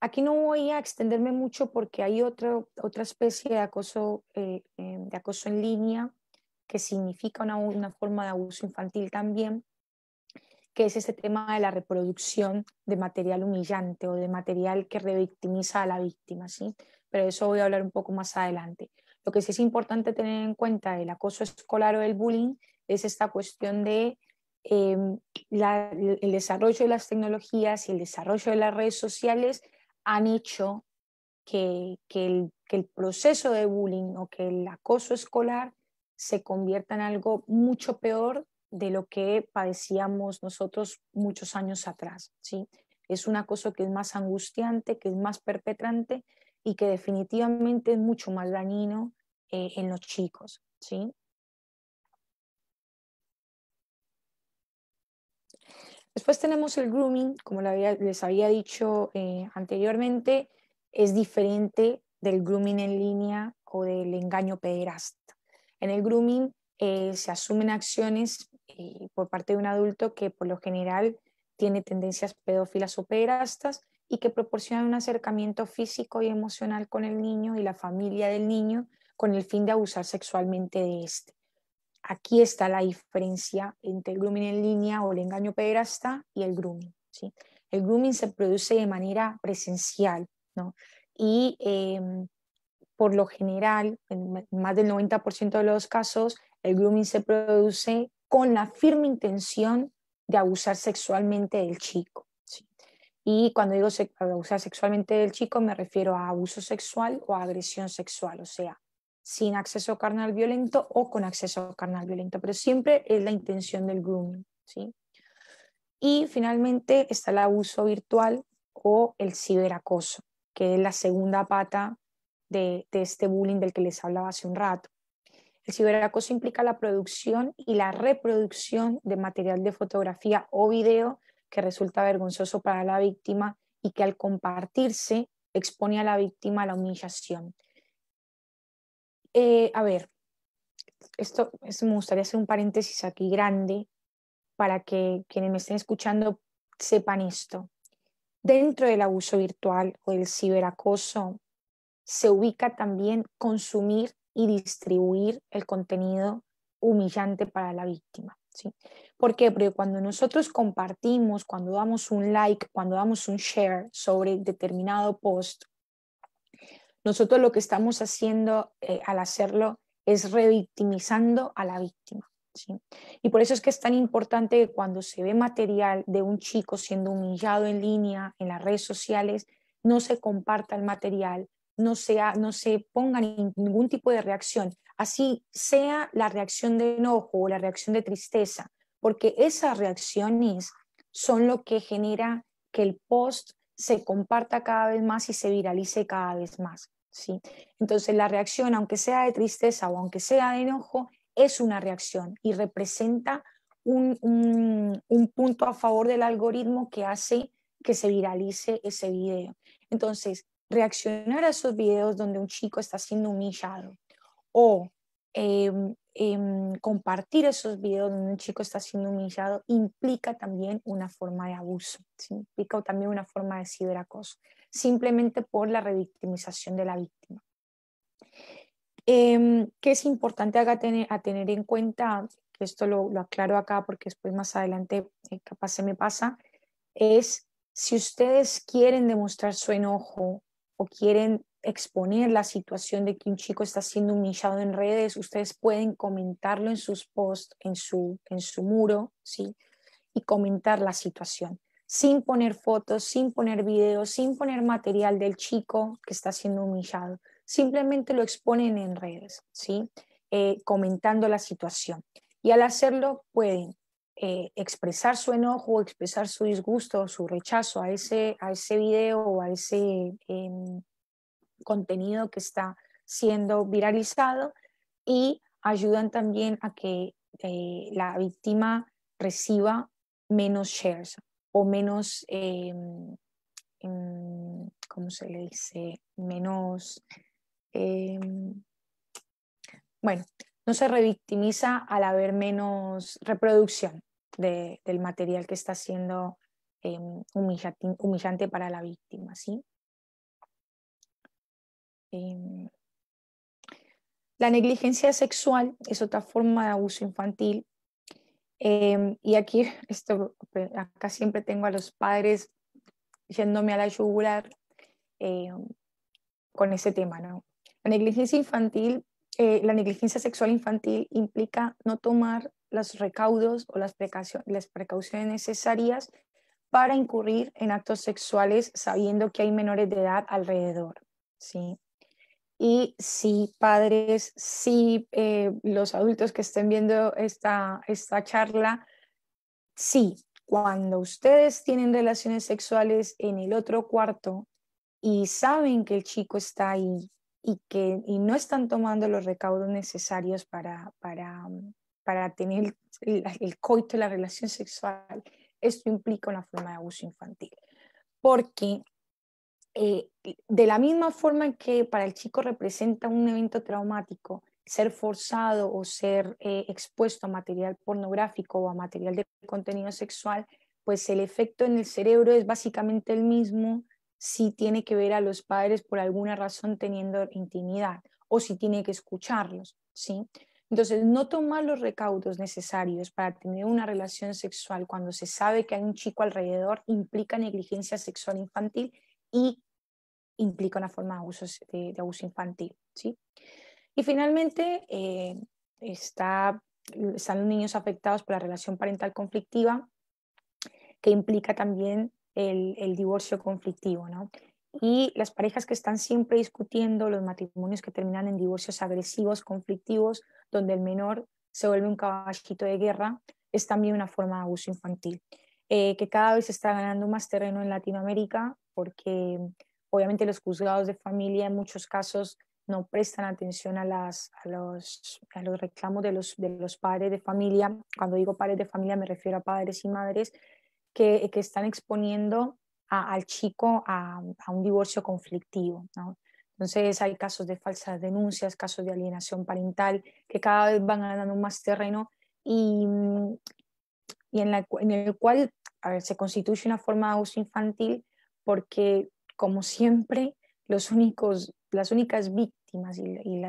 Aquí no voy a extenderme mucho porque hay otra especie de acoso en línea que significa una forma de abuso infantil también, que es este tema de la reproducción de material humillante o de material que revictimiza a la víctima, ¿sí? Pero de eso voy a hablar un poco más adelante. Lo que sí es importante tener en cuenta del acoso escolar o del bullying es esta cuestión de el desarrollo de las tecnologías y el desarrollo de las redes sociales han hecho que el proceso de bullying o que el acoso escolar se convierta en algo mucho peor de lo que padecíamos nosotros muchos años atrás, ¿sí? Es un acoso que es más angustiante, que es más perpetrante y que definitivamente es mucho más dañino en los chicos, ¿sí? Después tenemos el grooming, como les había dicho anteriormente, es diferente del grooming en línea o del engaño pederasta. En el grooming se asumen acciones por parte de un adulto que por lo general tiene tendencias pedófilas o pederastas y que proporcionan un acercamiento físico y emocional con el niño y la familia del niño con el fin de abusar sexualmente de este. Aquí está la diferencia entre el grooming en línea o el engaño pederasta y el grooming, ¿sí? El grooming se produce de manera presencial, ¿no? Y por lo general, en más del 90% de los casos, el grooming se produce con la firme intención de abusar sexualmente del chico, ¿sí? Y cuando digo abusar sexualmente del chico, me refiero a abuso sexual o a agresión sexual, o sea, sin acceso carnal violento o con acceso carnal violento, pero siempre es la intención del grooming, ¿sí? Y finalmente está el abuso virtual o el ciberacoso, que es la segunda pata de este bullying del que les hablaba hace un rato. El ciberacoso implica la producción y la reproducción de material de fotografía o video que resulta vergonzoso para la víctima y que al compartirse expone a la víctima a la humillación. A ver, esto me gustaría hacer un paréntesis aquí grande para que quienes me estén escuchando sepan esto. Dentro del abuso virtual o del ciberacoso se ubica también consumir y distribuir el contenido humillante para la víctima, ¿sí? ¿Por qué? Porque cuando nosotros compartimos, cuando damos un like, cuando damos un share sobre determinado post, nosotros lo que estamos haciendo al hacerlo es revictimizando a la víctima, ¿sí? Y por eso es que es tan importante que cuando se ve material de un chico siendo humillado en línea, en las redes sociales, no se comparta el material, no se ponga ningún tipo de reacción, así sea la reacción de enojo o la reacción de tristeza, porque esas reacciones son lo que genera que el post se comparta cada vez más y se viralice cada vez más, ¿sí? Entonces la reacción, aunque sea de tristeza o aunque sea de enojo, es una reacción y representa un punto a favor del algoritmo que hace que se viralice ese video. Entonces, reaccionar a esos videos donde un chico está siendo humillado o compartir esos videos donde un chico está siendo humillado implica también una forma de abuso, ¿sí? Implica también una forma de ciberacoso, simplemente por la revictimización de la víctima. ¿Qué es importante a tener en cuenta? Que esto lo aclaro acá porque después más adelante capaz se me pasa, es si ustedes quieren demostrar su enojo o quieren exponer la situación de que un chico está siendo humillado en redes, ustedes pueden comentarlo en sus posts, en su muro, ¿sí? Y comentar la situación, sin poner fotos, sin poner videos, sin poner material del chico que está siendo humillado. Simplemente lo exponen en redes, ¿sí? Comentando la situación. Y al hacerlo pueden expresar su enojo o expresar su disgusto o su rechazo a ese video o a ese contenido que está siendo viralizado y ayudan también a que la víctima reciba menos shares o menos, ¿cómo se le dice? Menos, bueno, no se revictimiza al haber menos reproducción del material que está siendo humillante para la víctima, ¿sí? La negligencia sexual es otra forma de abuso infantil. Y aquí, acá siempre tengo a los padres yéndome a la yugular con ese tema, ¿no? La negligencia infantil, la negligencia sexual infantil implica no tomar los recaudos o las precauciones necesarias para incurrir en actos sexuales sabiendo que hay menores de edad alrededor, ¿sí? Y sí, padres, sí, los adultos que estén viendo esta charla, sí, cuando ustedes tienen relaciones sexuales en el otro cuarto y saben que el chico está ahí y no están tomando los recaudos necesarios para tener el coito, la relación sexual, esto implica una forma de abuso infantil. Porque de la misma forma en que para el chico representa un evento traumático ser forzado o ser expuesto a material pornográfico o a material de contenido sexual, pues el efecto en el cerebro es básicamente el mismo si tiene que ver a los padres por alguna razón teniendo intimidad o si tiene que escucharlos, ¿sí? Entonces, no tomar los recaudos necesarios para tener una relación sexual cuando se sabe que hay un chico alrededor implica negligencia sexual infantil y implica una forma de abuso infantil, ¿sí? Y finalmente están los niños afectados por la relación parental conflictiva, que implica también el divorcio conflictivo, ¿no? Y las parejas que están siempre discutiendo, los matrimonios que terminan en divorcios agresivos, conflictivos, donde el menor se vuelve un caballito de guerra, es también una forma de abuso infantil, que cada vez está ganando más terreno en Latinoamérica porque obviamente los juzgados de familia en muchos casos no prestan atención a los reclamos de los padres de familia. Cuando digo padres de familia me refiero a padres y madres que están exponiendo al chico a un divorcio conflictivo, ¿no? Entonces hay casos de falsas denuncias, casos de alienación parental que cada vez van ganando más terreno y, en el cual, a ver, se constituye una forma de abuso infantil porque, como siempre, las únicas víctimas y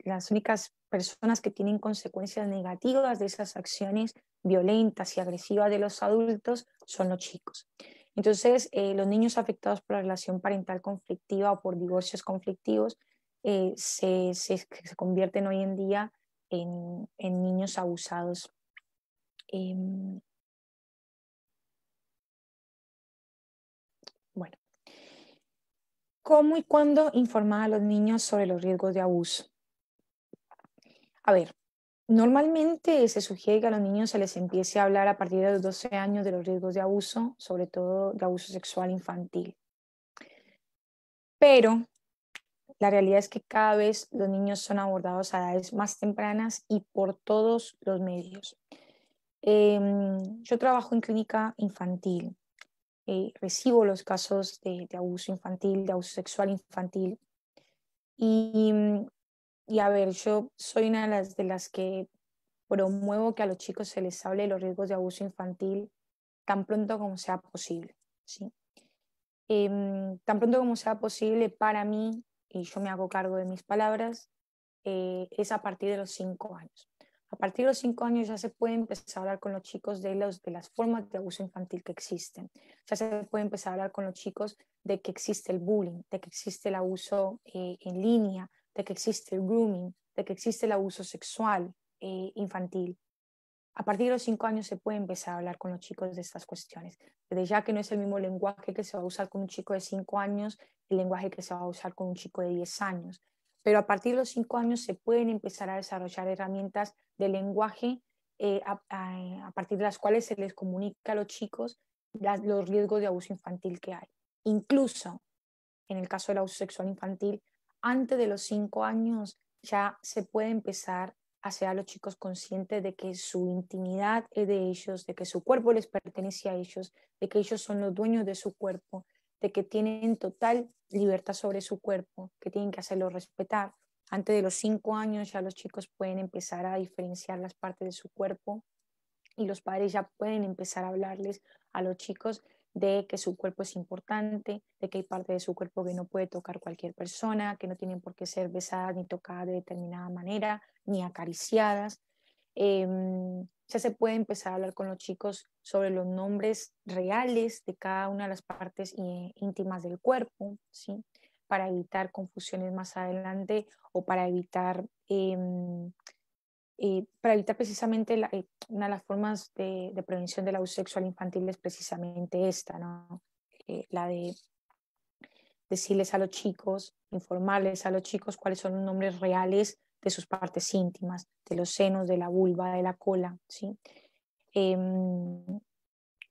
las únicas personas que tienen consecuencias negativas de esas acciones violentas y agresivas de los adultos son los chicos. Entonces, los niños afectados por la relación parental conflictiva o por divorcios conflictivos se convierten hoy en día en niños abusados. Bueno, ¿cómo y cuándo informar a los niños sobre los riesgos de abuso? A ver, normalmente se sugiere que a los niños se les empiece a hablar a partir de los 12 años de los riesgos de abuso, sobre todo de abuso sexual infantil. Pero la realidad es que cada vez los niños son abordados a edades más tempranas y por todos los medios. Yo trabajo en clínica infantil, recibo los casos de abuso infantil, de abuso sexual infantil y, y a ver, yo soy una de las que promuevo que a los chicos se les hable de los riesgos de abuso infantil tan pronto como sea posible, ¿sí? Tan pronto como sea posible para mí, y yo me hago cargo de mis palabras, es a partir de los 5 años. A partir de los 5 años ya se puede empezar a hablar con los chicos de las formas de abuso infantil que existen. Ya se puede empezar a hablar con los chicos de que existe el bullying, de que existe el abuso en línea, de que existe el grooming, de que existe el abuso sexual infantil. A partir de los 5 años se puede empezar a hablar con los chicos de estas cuestiones. Desde ya que no es el mismo lenguaje que se va a usar con un chico de 5 años, el lenguaje que se va a usar con un chico de 10 años. Pero a partir de los 5 años se pueden empezar a desarrollar herramientas de lenguaje a partir de las cuales se les comunica a los chicos los riesgos de abuso infantil que hay. Incluso en el caso del abuso sexual infantil, antes de los 5 años ya se puede empezar hacer a los chicos conscientes de que su intimidad es de ellos, de que su cuerpo les pertenece a ellos, de que ellos son los dueños de su cuerpo, de que tienen total libertad sobre su cuerpo, que tienen que hacerlo respetar. Antes de los 5 años ya los chicos pueden empezar a diferenciar las partes de su cuerpo y los padres ya pueden empezar a hablarles a los chicos de que su cuerpo es importante, de que hay parte de su cuerpo que no puede tocar cualquier persona, que no tienen por qué ser besadas ni tocadas de determinada manera, ni acariciadas. Ya se puede empezar a hablar con los chicos sobre los nombres reales de cada una de las partes íntimas del cuerpo, ¿sí? Para evitar confusiones más adelante o para evitar precisamente una de las formas de prevención del abuso sexual infantil es precisamente esta, ¿no? La de decirles a los chicos, informarles a los chicos cuáles son los nombres reales de sus partes íntimas, de los senos, de la vulva, de la cola, ¿sí?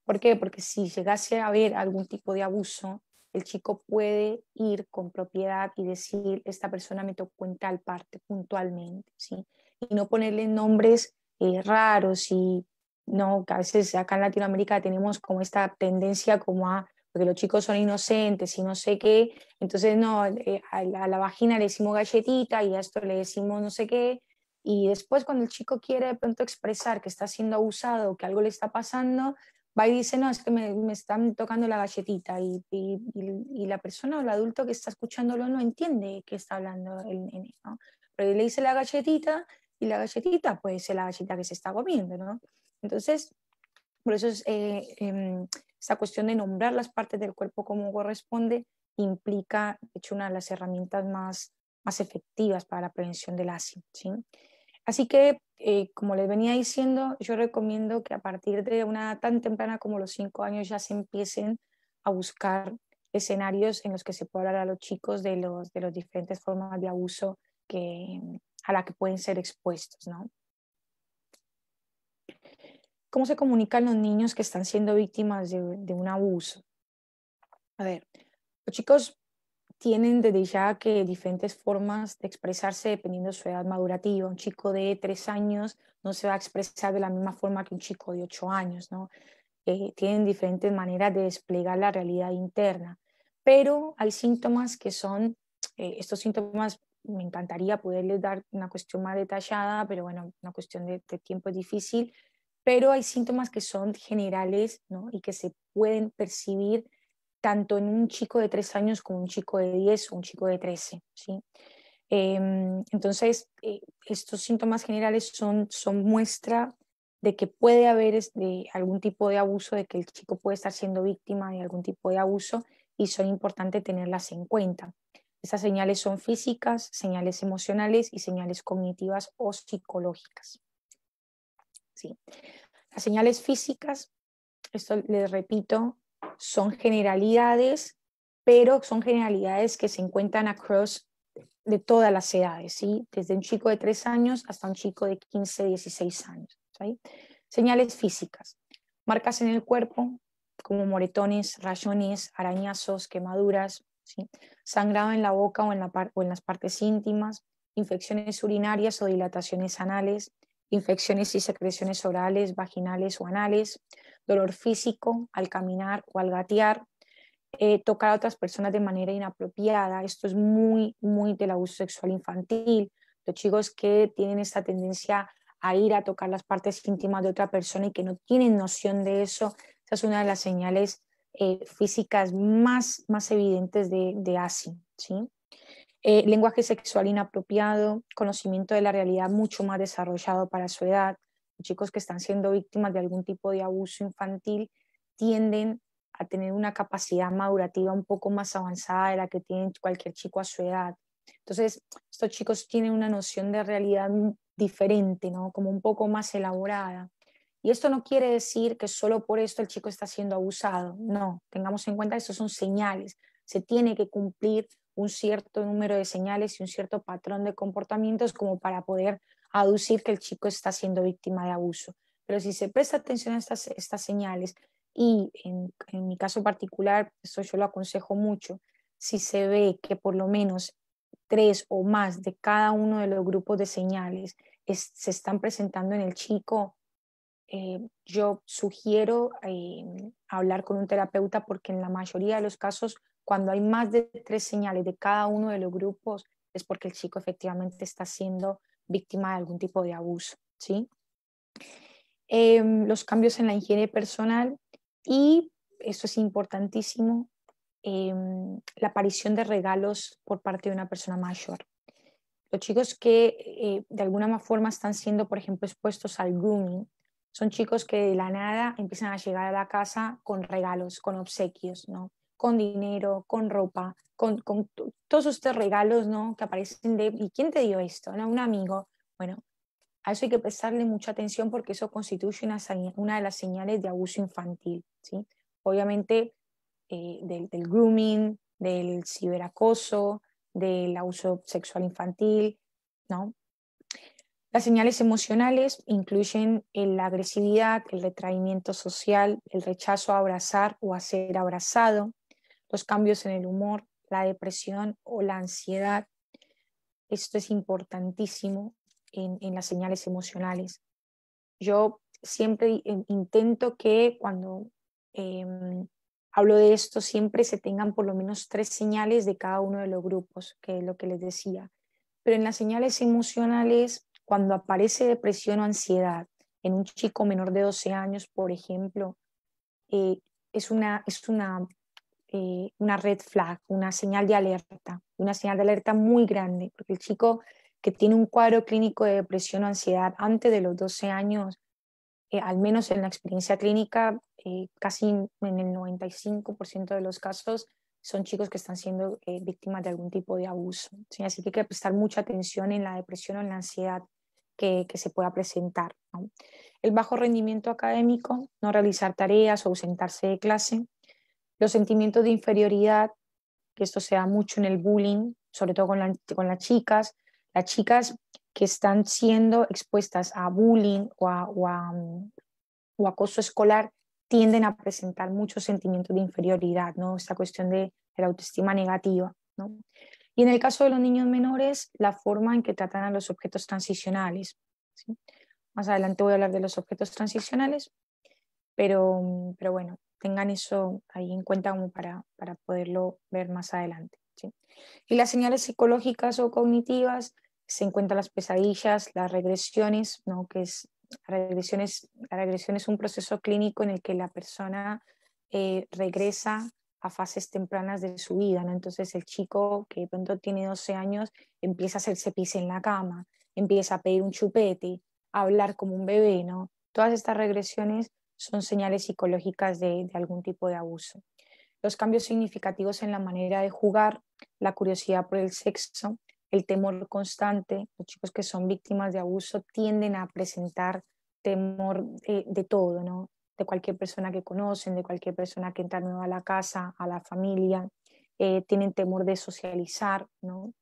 ¿Por qué? Porque si llegase a haber algún tipo de abuso, el chico puede ir con propiedad y decir, esta persona me tocó en tal parte puntualmente, ¿sí? Y no ponerle nombres raros y no, que a veces acá en Latinoamérica tenemos como esta tendencia como porque los chicos son inocentes y no sé qué, entonces no, a la vagina le decimos galletita y a esto le decimos no sé qué, y después cuando el chico quiere de pronto expresar que está siendo abusado, que algo le está pasando, va y dice, no, es que me están tocando la galletita y la persona o el adulto que está escuchándolo no entiende qué está hablando el nene, ¿no? Pero le dice la galletita y la galletita puede ser la galletita que se está comiendo, ¿no? Entonces, por eso es, esta cuestión de nombrar las partes del cuerpo como corresponde implica, de hecho, una de las herramientas más efectivas para la prevención del ASI, ¿sí? Así que, como les venía diciendo, yo recomiendo que a partir de una edad tan temprana como los 5 años ya se empiecen a buscar escenarios en los que se pueda hablar a los chicos de las diferentes formas de abuso a la que pueden ser expuestos, ¿no? ¿Cómo se comunican los niños que están siendo víctimas de un abuso? A ver, los chicos tienen desde ya que diferentes formas de expresarse dependiendo de su edad madurativa. Un chico de 3 años no se va a expresar de la misma forma que un chico de 8 años, ¿no? Tienen diferentes maneras de desplegar la realidad interna, pero hay síntomas que son, estos síntomas me encantaría poderles dar una cuestión más detallada, pero bueno, una cuestión de tiempo es difícil, pero hay síntomas que son generales, ¿no? Y que se pueden percibir tanto en un chico de 3 años como un chico de 10 o un chico de 13, ¿sí? Entonces, estos síntomas generales son muestra de que puede haber algún tipo de abuso, de que el chico puede estar siendo víctima de algún tipo de abuso y son importantes tenerlas en cuenta. Estas señales son físicas, señales emocionales y señales cognitivas o psicológicas. ¿Sí? Las señales físicas, esto les repito, son generalidades, pero son generalidades que se encuentran across de todas las edades, ¿sí? Desde un chico de 3 años hasta un chico de 15, 16 años. ¿Sí? Señales físicas, marcas en el cuerpo, como moretones, rayones, arañazos, quemaduras, ¿sí? Sangrado en la boca o en las partes íntimas, infecciones urinarias o dilataciones anales, infecciones y secreciones orales, vaginales o anales, dolor físico al caminar o al gatear, tocar a otras personas de manera inapropiada. Esto es muy del abuso sexual infantil. Los chicos que tienen esta tendencia a ir a tocar las partes íntimas de otra persona y que no tienen noción de eso, esa es una de las señales físicas más evidentes de ASI, ¿sí? Lenguaje sexual inapropiado, conocimiento de la realidad mucho más desarrollado para su edad. Los chicos que están siendo víctimas de algún tipo de abuso infantil tienden a tener una capacidad madurativa un poco más avanzada de la que tiene cualquier chico a su edad. Entonces, estos chicos tienen una noción de realidad diferente, ¿no? Como un poco más elaborada. Y esto no quiere decir que solo por esto el chico está siendo abusado. No, tengamos en cuenta que estos son señales. Se tiene que cumplir un cierto número de señales y un cierto patrón de comportamientos como para poder aducir que el chico está siendo víctima de abuso. Pero si se presta atención a estas señales y en mi caso particular, eso yo lo aconsejo mucho, si se ve que por lo menos 3 o más de cada uno de los grupos de señales se están presentando en el chico, yo sugiero hablar con un terapeuta, porque en la mayoría de los casos, cuando hay más de 3 señales de cada uno de los grupos, es porque el chico efectivamente está siendo víctima de algún tipo de abuso, ¿sí? Los cambios en la higiene personal y, esto es importantísimo, la aparición de regalos por parte de una persona mayor. Los chicos que de alguna forma están siendo, por ejemplo, expuestos al grooming, son chicos que de la nada empiezan a llegar a la casa con regalos, con obsequios, ¿no? Con dinero, con ropa, con todos estos regalos, ¿no? Que aparecen de, ¿y quién te dio esto? ¿No? Un amigo. Bueno, a eso hay que prestarle mucha atención, porque eso constituye una de las señales de abuso infantil, ¿sí? Obviamente del grooming, del ciberacoso, del abuso sexual infantil, ¿no? Las señales emocionales incluyen la agresividad, el retraimiento social, el rechazo a abrazar o a ser abrazado, los cambios en el humor, la depresión o la ansiedad. Esto es importantísimo en las señales emocionales. Yo siempre intento que cuando hablo de esto, siempre se tengan por lo menos 3 señales de cada uno de los grupos, que es lo que les decía. Pero en las señales emocionales, cuando aparece depresión o ansiedad en un chico menor de 12 años, por ejemplo, eh, es una red flag, una señal de alerta muy grande, porque el chico que tiene un cuadro clínico de depresión o ansiedad antes de los 12 años, al menos en la experiencia clínica, casi en el 95% de los casos son chicos que están siendo víctimas de algún tipo de abuso, ¿sí? Así que hay que prestar mucha atención en la depresión o en la ansiedad que se pueda presentar, ¿no? El bajo rendimiento académico, no realizar tareas o ausentarse de clase, los sentimientos de inferioridad, que esto se da mucho en el bullying, sobre todo con las chicas que están siendo expuestas a bullying o acoso escolar, tienden a presentar muchos sentimientos de inferioridad, ¿no? Esta cuestión de la autoestima negativa, ¿no? Y en el caso de los niños menores, la forma en que tratan a los objetos transicionales, ¿sí? Más adelante voy a hablar de los objetos transicionales, pero bueno, tengan eso ahí en cuenta como para poderlo ver más adelante, ¿sí? Y las señales psicológicas o cognitivas, se encuentran las pesadillas, las regresiones, ¿no? La regresión es un proceso clínico en el que la persona regresa a fases tempranas de su vida, ¿no? Entonces el chico que de pronto tiene 12 años empieza a hacerse pis en la cama, empieza a pedir un chupete, a hablar como un bebé, ¿no? Todas estas regresiones son señales psicológicas de algún tipo de abuso. Los cambios significativos en la manera de jugar, la curiosidad por el sexo, el temor constante. Los chicos que son víctimas de abuso tienden a presentar temor de todo, ¿no? De cualquier persona que conocen, de cualquier persona que entra nueva a la casa, a la familia. Tienen temor de socializar, ¿no?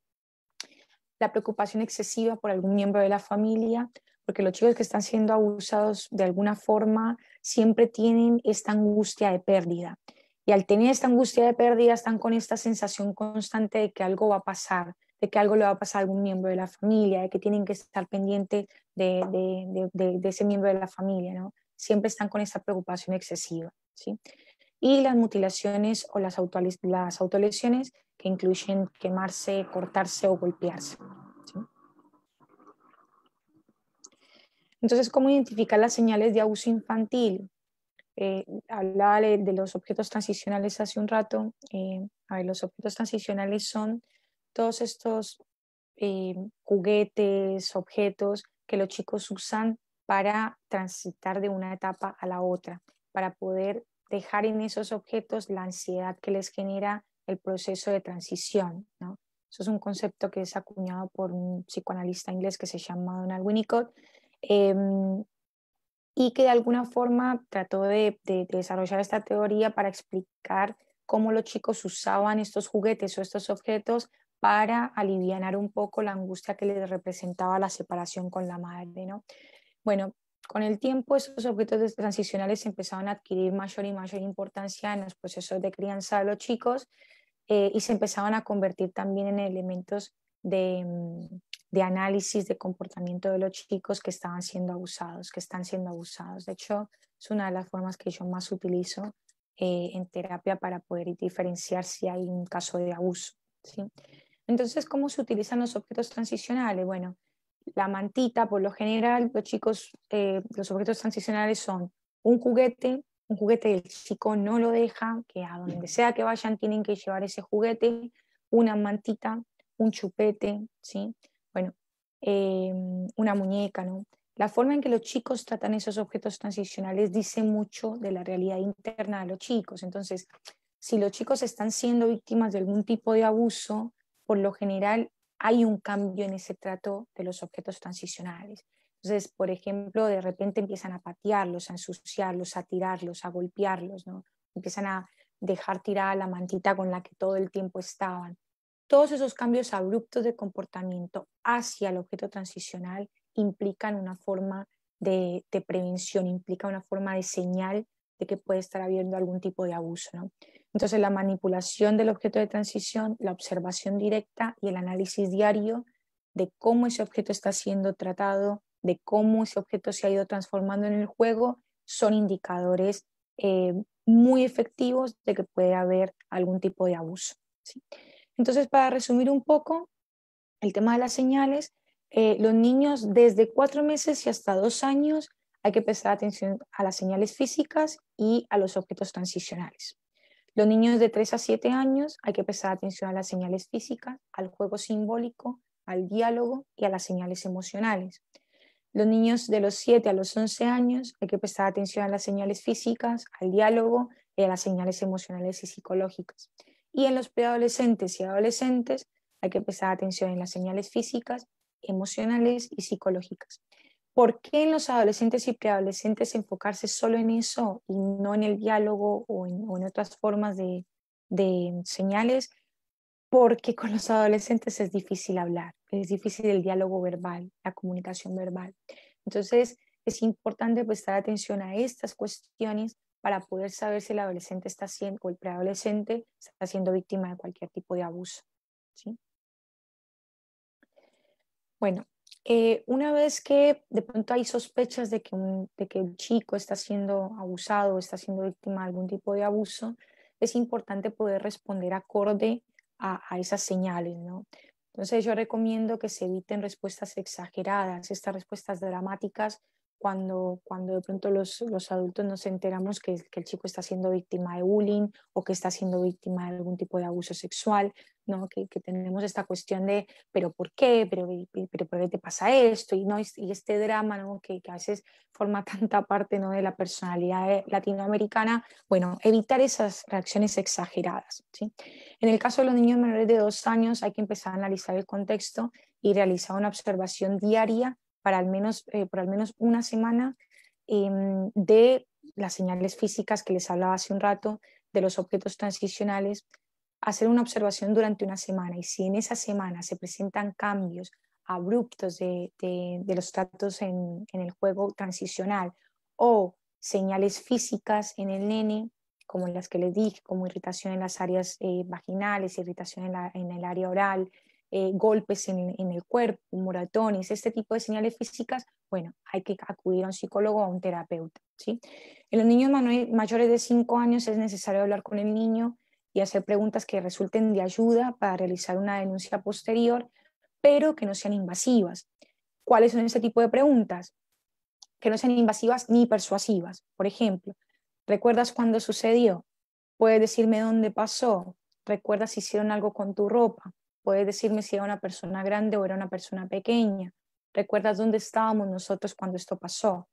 La preocupación excesiva por algún miembro de la familia, porque los chicos que están siendo abusados de alguna forma siempre tienen esta angustia de pérdida. Y al tener esta angustia de pérdida están con esta sensación constante de que algo va a pasar, de que algo le va a pasar a algún miembro de la familia, de que tienen que estar pendientes de ese miembro de la familia, ¿no? Siempre están con esta preocupación excesiva, ¿sí? Y las mutilaciones o las autolesiones, que incluyen quemarse, cortarse o golpearse, ¿sí? Entonces, ¿cómo identificar las señales de abuso infantil? Hablaba de los objetos transicionales hace un rato. A ver, los objetos transicionales son todos estos juguetes, objetos que los chicos usan para transitar de una etapa a la otra, para poder dejar en esos objetos la ansiedad que les genera el proceso de transición, ¿no? Eso es un concepto que es acuñado por un psicoanalista inglés que se llama Donald Winnicott, y que de alguna forma trató de desarrollar esta teoría para explicar cómo los chicos usaban estos juguetes o estos objetos para alivianar un poco la angustia que les representaba la separación con la madre, ¿no? Bueno, con el tiempo estos objetos transicionales empezaron a adquirir mayor y mayor importancia en los procesos de crianza de los chicos, y se empezaban a convertir también en elementos de análisis de comportamiento de los chicos que estaban siendo abusados, que están siendo abusados. De hecho, es una de las formas que yo más utilizo en terapia para poder diferenciar si hay un caso de abuso, ¿sí? Entonces, ¿cómo se utilizan los objetos transicionales? Bueno, la mantita, por lo general, los chicos, los objetos transicionales son un juguete que el chico no lo deja, que a donde sea que vayan tienen que llevar ese juguete, una mantita, un chupete, ¿sí? Bueno, una muñeca, ¿no? La forma en que los chicos tratan esos objetos transicionales dice mucho de la realidad interna de los chicos. Entonces, si los chicos están siendo víctimas de algún tipo de abuso, por lo general hay un cambio en ese trato de los objetos transicionales. Entonces, por ejemplo, de repente empiezan a patearlos, a ensuciarlos, a tirarlos, a golpearlos, ¿no? Empiezan a dejar tirada la mantita con la que todo el tiempo estaban. Todos esos cambios abruptos de comportamiento hacia el objeto transicional implican una forma de prevención, implica una forma de señal de que puede estar habiendo algún tipo de abuso, ¿no? Entonces, la manipulación del objeto de transición, la observación directa y el análisis diario de cómo ese objeto está siendo tratado, de cómo ese objeto se ha ido transformando en el juego, son indicadores muy efectivos de que puede haber algún tipo de abuso, ¿sí? Entonces, para resumir un poco el tema de las señales, los niños desde 4 meses y hasta 2 años hay que prestar atención a las señales físicas y a los objetos transicionales. Los niños de 3 a 7 años hay que prestar atención a las señales físicas, al juego simbólico, al diálogo y a las señales emocionales. Los niños de los 7 a los 11 años hay que prestar atención a las señales físicas, al diálogo y a las señales emocionales y psicológicas. Y en los preadolescentes y adolescentes hay que prestar atención en las señales físicas, emocionales y psicológicas. ¿Por qué en los adolescentes y preadolescentes enfocarse solo en eso y no en el diálogo o en otras formas de señales? Porque con los adolescentes es difícil hablar, es difícil el diálogo verbal, la comunicación verbal. Entonces, es importante prestar atención a estas cuestiones para poder saber si el adolescente está siendo, o el preadolescente está siendo víctima de cualquier tipo de abuso, ¿sí? Bueno, una vez que de pronto hay sospechas de que el chico está siendo abusado o está siendo víctima de algún tipo de abuso, es importante poder responder acorde a esas señales, ¿no? Entonces yo recomiendo que se eviten respuestas exageradas, estas respuestas dramáticas cuando de pronto los adultos nos enteramos que el chico está siendo víctima de bullying o que está siendo víctima de algún tipo de abuso sexual, ¿no? Que tenemos esta cuestión de pero ¿por qué? Pero ¿por qué te pasa esto? Y, ¿no? Y este drama, ¿no? Que a veces forma tanta parte, ¿no? de la personalidad latinoamericana, bueno, evitar esas reacciones exageradas, ¿sí? En el caso de los niños menores de 2 años hay que empezar a analizar el contexto y realizar una observación diaria para por al menos una semana de las señales físicas que les hablaba hace un rato, de los objetos transicionales, hacer una observación durante una semana y si en esa semana se presentan cambios abruptos de los tratos en el juego transicional o señales físicas en el nene, como las que les dije, como irritación en las áreas vaginales, irritación en el área oral, golpes en el cuerpo, moratones, este tipo de señales físicas, bueno, hay que acudir a un psicólogo o a un terapeuta, ¿sí? En los niños mayores de 5 años es necesario hablar con el niño y hacer preguntas que resulten de ayuda para realizar una denuncia posterior, pero que no sean invasivas. ¿Cuáles son ese tipo de preguntas? Que no sean invasivas ni persuasivas. Por ejemplo, ¿recuerdas cuándo sucedió? ¿Puedes decirme dónde pasó? ¿Recuerdas si hicieron algo con tu ropa? ¿Puedes decirme si era una persona grande o era una persona pequeña? ¿Recuerdas dónde estábamos nosotros cuando esto pasó?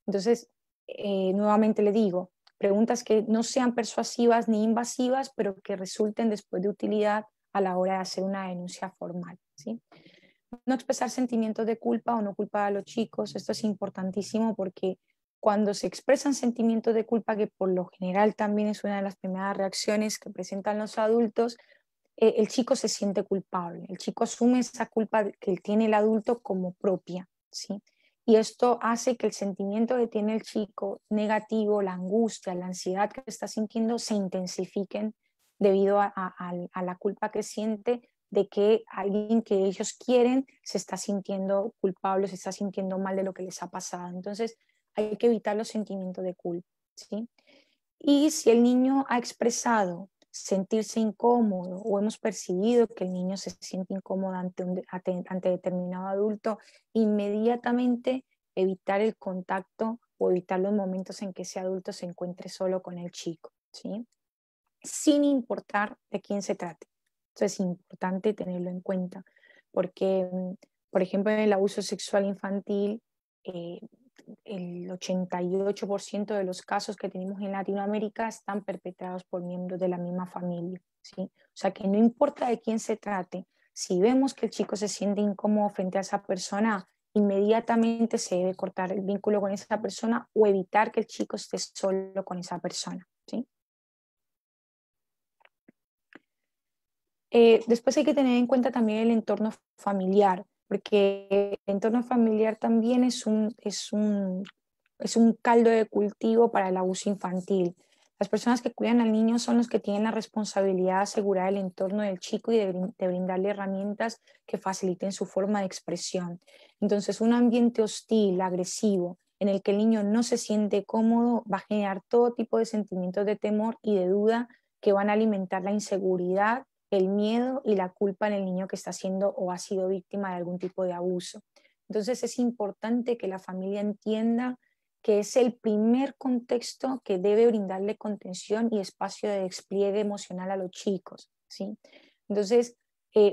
Entonces, nuevamente le digo, preguntas que no sean persuasivas ni invasivas, pero que resulten después de utilidad a la hora de hacer una denuncia formal, ¿sí? No expresar sentimientos de culpa o no culpar a los chicos, esto es importantísimo porque cuando se expresan sentimientos de culpa, que por lo general también es una de las primeras reacciones que presentan los adultos, el chico se siente culpable, el chico asume esa culpa que tiene el adulto como propia, ¿sí? Y esto hace que el sentimiento que tiene el chico negativo, la angustia, la ansiedad que está sintiendo, se intensifiquen debido a la culpa que siente de que alguien que ellos quieren se está sintiendo culpable, se está sintiendo mal de lo que les ha pasado. Entonces hay que evitar los sentimientos de culpa, ¿sí? Y si el niño ha expresado sentirse incómodo o hemos percibido que el niño se siente incómodo ante determinado adulto, inmediatamente evitar el contacto o evitar los momentos en que ese adulto se encuentre solo con el chico, ¿sí? Sin importar de quién se trate. Entonces es importante tenerlo en cuenta porque, por ejemplo, en el abuso sexual infantil, eh, el 88% de los casos que tenemos en Latinoamérica están perpetrados por miembros de la misma familia, ¿sí? O sea que no importa de quién se trate, si vemos que el chico se siente incómodo frente a esa persona, inmediatamente se debe cortar el vínculo con esa persona o evitar que el chico esté solo con esa persona, ¿sí? Después hay que tener en cuenta también el entorno familiar, porque el entorno familiar también es un caldo de cultivo para el abuso infantil. Las personas que cuidan al niño son los que tienen la responsabilidad de asegurar el entorno del chico y de brindarle herramientas que faciliten su forma de expresión. Entonces, un ambiente hostil, agresivo, en el que el niño no se siente cómodo, va a generar todo tipo de sentimientos de temor y de duda que van a alimentar la inseguridad, el miedo y la culpa en el niño que está siendo o ha sido víctima de algún tipo de abuso. Entonces es importante que la familia entienda que es el primer contexto que debe brindarle contención y espacio de despliegue emocional a los chicos, ¿sí? Entonces,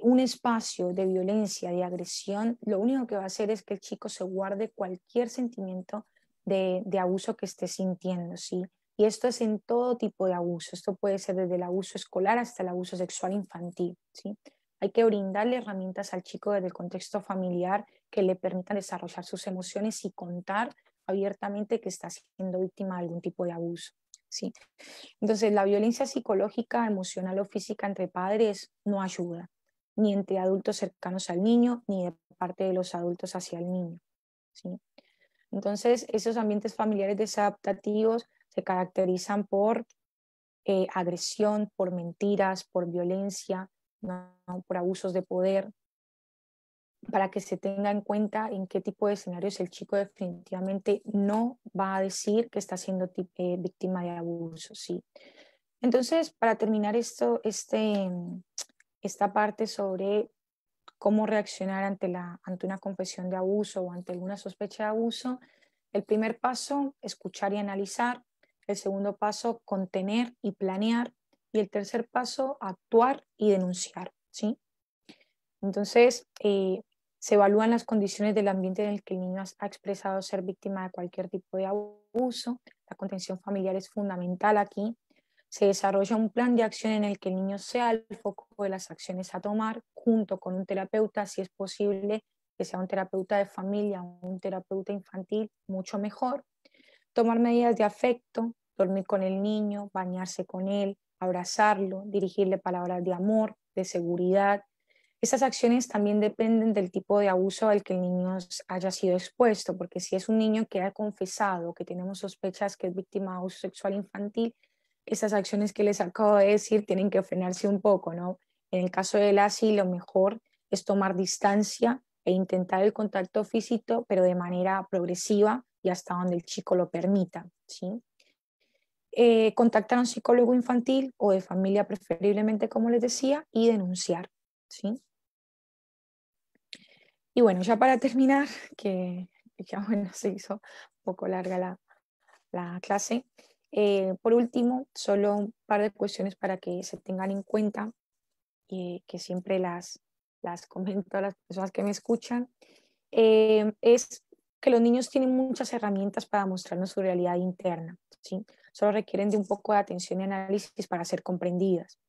un espacio de violencia, de agresión, lo único que va a hacer es que el chico se guarde cualquier sentimiento de abuso que esté sintiendo, ¿sí? Y esto es en todo tipo de abuso. Esto puede ser desde el abuso escolar hasta el abuso sexual infantil, ¿sí? Hay que brindarle herramientas al chico desde el contexto familiar que le permitan desarrollar sus emociones y contar abiertamente que está siendo víctima de algún tipo de abuso, ¿sí? Entonces, la violencia psicológica, emocional o física entre padres no ayuda, ni entre adultos cercanos al niño, ni de parte de los adultos hacia el niño, ¿sí? Entonces, esos ambientes familiares desadaptativos se caracterizan por agresión, por mentiras, por violencia, ¿no? Por abusos de poder, para que se tenga en cuenta en qué tipo de escenarios el chico definitivamente no va a decir que está siendo víctima de abuso, ¿sí? Entonces, para terminar esta parte sobre cómo reaccionar ante una confesión de abuso o ante alguna sospecha de abuso, el primer paso, escuchar y analizar. El segundo paso, contener y planear. Y el tercer paso, actuar y denunciar, ¿sí? Entonces, se evalúan las condiciones del ambiente en el que el niño ha expresado ser víctima de cualquier tipo de abuso. La contención familiar es fundamental aquí. Se desarrolla un plan de acción en el que el niño sea el foco de las acciones a tomar, junto con un terapeuta, si es posible, que sea un terapeuta de familia o un terapeuta infantil, mucho mejor. Tomar medidas de afecto, dormir con el niño, bañarse con él, abrazarlo, dirigirle palabras de amor, de seguridad. Estas acciones también dependen del tipo de abuso al que el niño haya sido expuesto, porque si es un niño que ha confesado, que tenemos sospechas que es víctima de abuso sexual infantil, esas acciones que les acabo de decir tienen que frenarse un poco, ¿no? En el caso de Lassie, lo mejor es tomar distancia e intentar el contacto físico, pero de manera progresiva y hasta donde el chico lo permita, ¿sí? Contactar a un psicólogo infantil o de familia preferiblemente, como les decía, y denunciar, ¿sí? Y bueno, ya para terminar, que ya bueno, se hizo un poco larga la clase, por último, solo un par de cuestiones para que se tengan en cuenta y que siempre las comento a las personas que me escuchan, es que los niños tienen muchas herramientas para mostrarnos su realidad interna, ¿sí? Solo requieren de un poco de atención y análisis para ser comprendidas.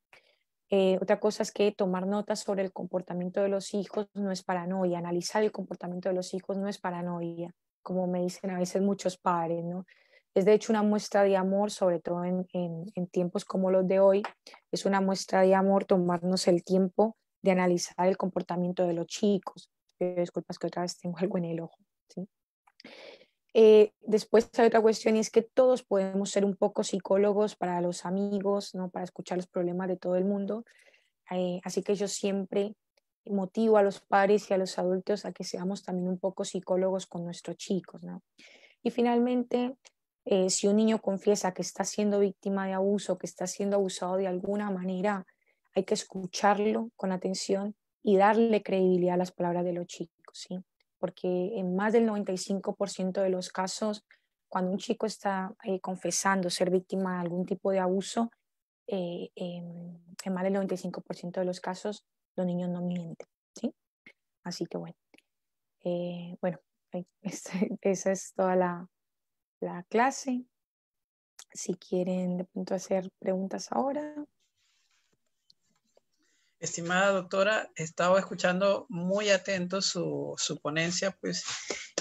Otra cosa es que tomar notas sobre el comportamiento de los hijos no es paranoia, analizar el comportamiento de los hijos no es paranoia, como me dicen a veces muchos padres, ¿no? Es de hecho una muestra de amor, sobre todo en tiempos como los de hoy, es una muestra de amor tomarnos el tiempo de analizar el comportamiento de los chicos. Disculpas que otra vez tengo algo en el ojo, ¿sí? Después hay otra cuestión y es que todos podemos ser un poco psicólogos para los amigos, ¿no? Para escuchar los problemas de todo el mundo, Así que yo siempre motivo a los padres y a los adultos a que seamos también un poco psicólogos con nuestros chicos, ¿no? Y finalmente, si un niño confiesa que está siendo víctima de abuso, que está siendo abusado de alguna manera, hay que escucharlo con atención y darle credibilidad a las palabras de los chicos, ¿sí? Porque en más del 95% de los casos, cuando un chico está confesando ser víctima de algún tipo de abuso, en más del 95% de los casos, los niños no mienten, ¿sí? Así que bueno, esa es toda la clase. Si quieren de pronto hacer preguntas ahora. Estimada doctora, estaba escuchando muy atento su ponencia, pues,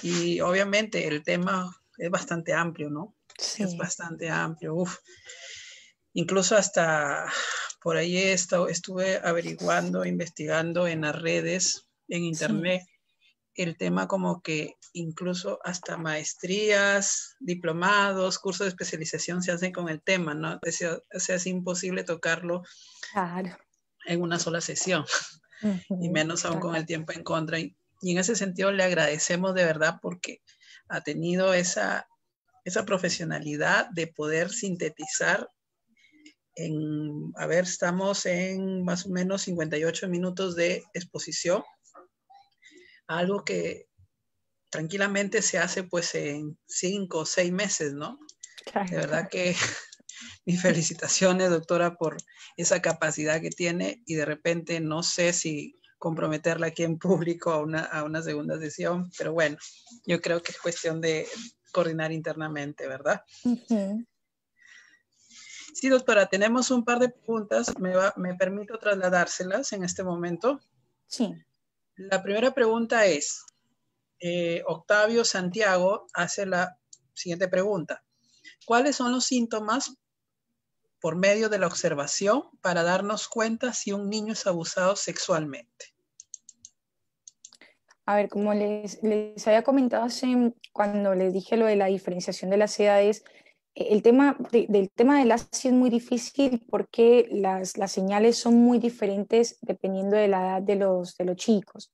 y obviamente el tema es bastante amplio, ¿no? Es Sí, bastante amplio, uf. Incluso hasta por ahí estuve averiguando, investigando en las redes, en sí, internet, el tema como que incluso hasta maestrías, diplomados, cursos de especialización se hacen con el tema, ¿no? O sea, es imposible tocarlo claro. en una sola sesión, y Ujú, menos aún tal con el cual. tiempo en contra. Y en ese sentido le agradecemos de verdad porque ha tenido esa profesionalidad de poder sintetizar a ver, estamos en más o menos 58 minutos de exposición, algo que tranquilamente se hace pues en 5 o 6 meses, ¿no? De Claro. verdad que mis felicitaciones, doctora, por esa capacidad que tiene, y de repente no sé si comprometerla aquí en público a una segunda sesión, pero bueno, yo creo que es cuestión de coordinar internamente, ¿verdad? Ujú, Sí, doctora, tenemos un par de preguntas, me permito trasladárselas en este momento. sí. La primera pregunta es, Octavio Santiago hace la siguiente pregunta. ¿Cuáles son los síntomas por medio de la observación para darnos cuenta si un niño es abusado sexualmente? A ver, como les había comentado cuando les dije lo de la diferenciación de las edades, el tema del tema de las sí es muy difícil porque las señales son muy diferentes dependiendo de la edad de los chicos.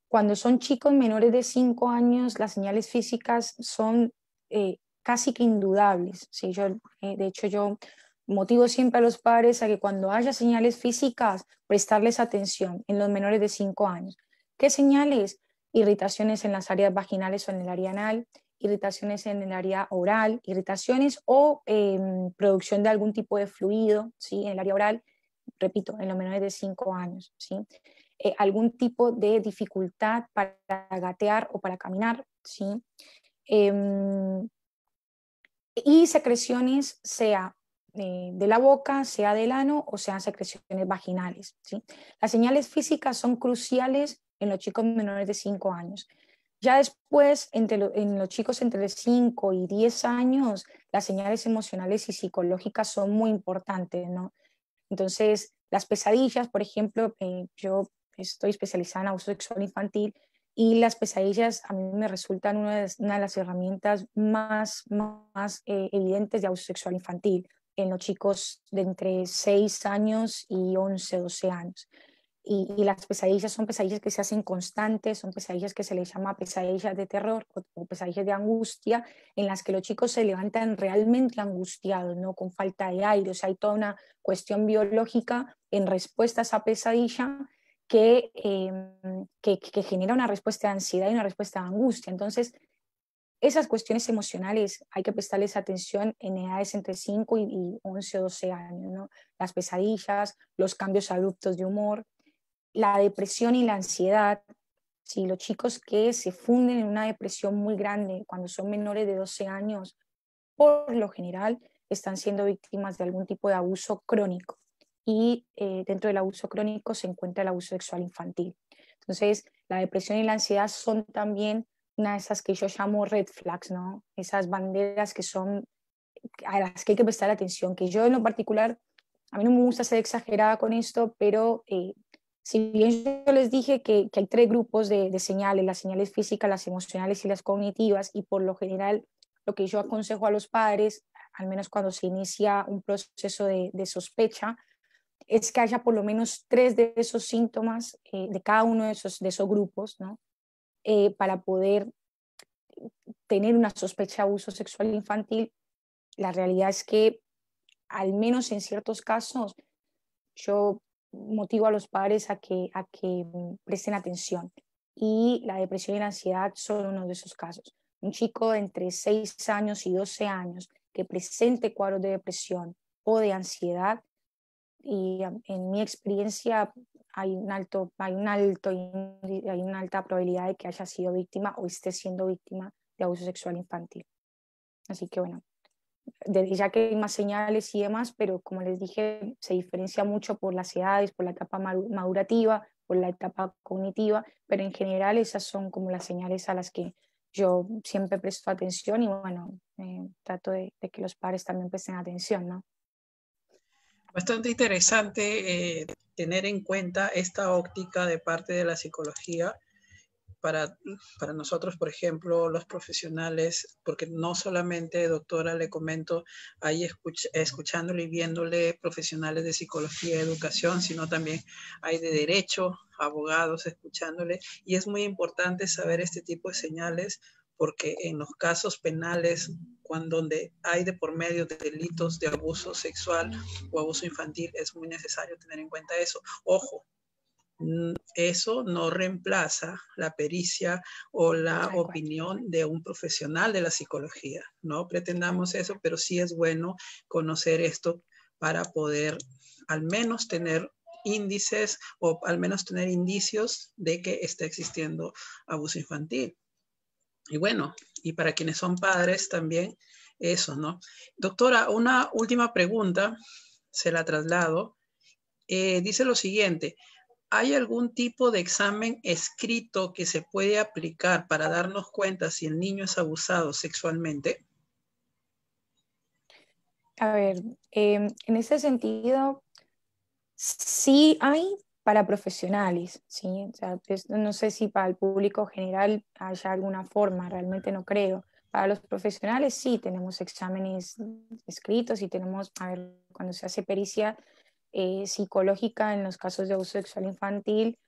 Cuando son chicos menores de 5 años, las señales físicas son casi que indudables. ¿Sí? De hecho, yo motivo siempre a los padres a que cuando haya señales físicas, prestarles atención en los menores de 5 años. ¿Qué señales? Irritaciones en las áreas vaginales o en el área anal, irritaciones en el área oral, irritaciones o producción de algún tipo de fluido, ¿sí? En el área oral, repito, en los menores de 5 años, ¿sí? Algún tipo de dificultad para gatear o para caminar, ¿sí? Em, y secreciones, sea de la boca, sea del ano o sean secreciones vaginales, ¿sí? Las señales físicas son cruciales en los chicos menores de 5 años. Ya después, en los chicos entre 5 y 10 años, las señales emocionales y psicológicas son muy importantes, ¿no? Entonces, las pesadillas, por ejemplo, yo estoy especializada en abuso sexual infantil y las pesadillas a mí me resultan una de las herramientas más evidentes de abuso sexual infantil en los chicos de entre 6 años y 11, 12 años. Y las pesadillas son pesadillas que se hacen constantes, son pesadillas que se les llama pesadillas de terror o pesadillas de angustia, en las que los chicos se levantan realmente angustiados, ¿no? Con falta de aire. O sea, hay toda una cuestión biológica en respuesta a esa pesadilla que genera una respuesta de ansiedad y una respuesta de angustia. Entonces, esas cuestiones emocionales hay que prestarles atención en edades entre 5 y 11 o 12 años, ¿no? Las pesadillas, los cambios abruptos de humor, la depresión y la ansiedad. Si los chicos que se funden en una depresión muy grande cuando son menores de 12 años, por lo general están siendo víctimas de algún tipo de abuso crónico. Y dentro del abuso crónico se encuentra el abuso sexual infantil. Entonces, la depresión y la ansiedad son también una de esas que yo llamo red flags, ¿no? Esas banderas que son a las que hay que prestar atención, que yo en lo particular, a mí no me gusta ser exagerada con esto, pero si bien yo les dije que hay tres grupos de señales, las señales físicas, las emocionales y las cognitivas, y por lo general lo que yo aconsejo a los padres, al menos cuando se inicia un proceso de sospecha, es que haya por lo menos 3 de esos síntomas de cada uno de esos grupos, ¿no? Para poder tener una sospecha de abuso sexual infantil. La realidad es que, al menos en ciertos casos, yo motivo a los padres a que presten atención. Y la depresión y la ansiedad son uno de esos casos. Un chico de entre 6 años y 12 años que presente cuadros de depresión o de ansiedad, y en mi experiencia hay una alta probabilidad de que haya sido víctima o esté siendo víctima de abuso sexual infantil. Así que bueno, ya que hay más señales y demás, pero como les dije, se diferencia mucho por las edades, por la etapa madurativa, por la etapa cognitiva, pero en general esas son como las señales a las que yo siempre presto atención y bueno, trato de que los padres también presten atención, ¿no? Bastante interesante tener en cuenta esta óptica de parte de la psicología para, para nosotros, por ejemplo, los profesionales, porque no solamente, doctora, le comento, ahí escuchándole y viéndole profesionales de psicología y educación, sino también hay de derecho, abogados escuchándole, y es muy importante saber este tipo de señales porque en los casos penales, donde hay de por medio de delitos de abuso sexual o abuso infantil, es muy necesario tener en cuenta eso. Ojo, eso no reemplaza la pericia o la opinión de un profesional de la psicología. No pretendamos eso, pero sí es bueno conocer esto para poder al menos tener índices o al menos tener indicios de que está existiendo abuso infantil. Y bueno, y para quienes son padres también eso, ¿no? Doctora, una última pregunta, se la traslado. Dice lo siguiente: ¿hay algún tipo de examen escrito que se puede aplicar para darnos cuenta si el niño es abusado sexualmente? A ver, en ese sentido, sí hay para profesionales, ¿sí? O sea, no sé si para el público general haya alguna forma, realmente no creo. Para los profesionales sí tenemos exámenes escritos y tenemos, a ver, cuando se hace pericia psicológica en los casos de abuso sexual infantil,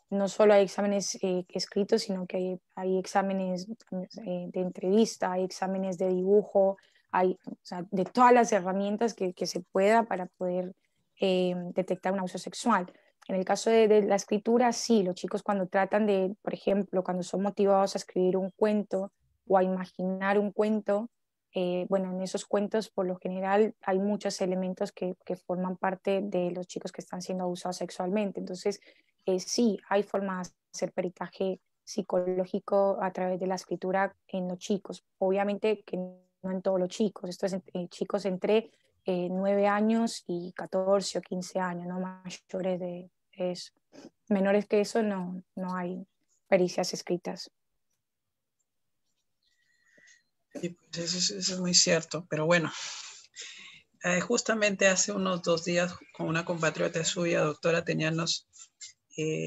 no solo hay exámenes escritos, sino que hay exámenes de entrevista, hay exámenes de dibujo, hay, o sea, de todas las herramientas que se pueda para poder detectar un abuso sexual. En el caso de la escritura, sí, los chicos cuando tratan de, por ejemplo, cuando son motivados a escribir un cuento o a imaginar un cuento, bueno, en esos cuentos por lo general hay muchos elementos que forman parte de los chicos que están siendo abusados sexualmente. Entonces, sí, hay formas de hacer peritaje psicológico a través de la escritura en los chicos. Obviamente que no en todos los chicos, esto es chicos entre 9 años y 14 o 15 años, no mayores de eso. Menores que eso no hay pericias escritas. Sí, pues eso es muy cierto, pero bueno, justamente hace unos 2 días con una compatriota suya, doctora, teníamos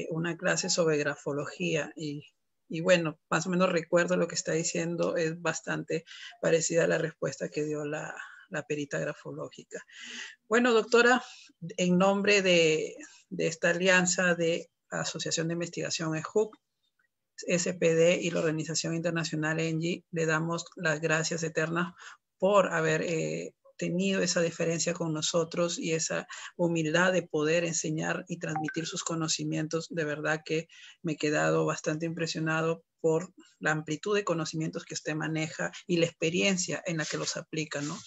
una clase sobre grafología y bueno, más o menos recuerdo lo que está diciendo, es bastante parecida a la respuesta que dio la perita grafológica. Bueno, doctora, en nombre de esta alianza de Asociación de Investigación EJUC, SPD y la Organización Internacional ENGIE, le damos las gracias eternas por haber tenido esa deferencia con nosotros y esa humildad de poder enseñar y transmitir sus conocimientos. De verdad que me he quedado bastante impresionado por la amplitud de conocimientos que usted maneja y la experiencia en la que los aplica, ¿no?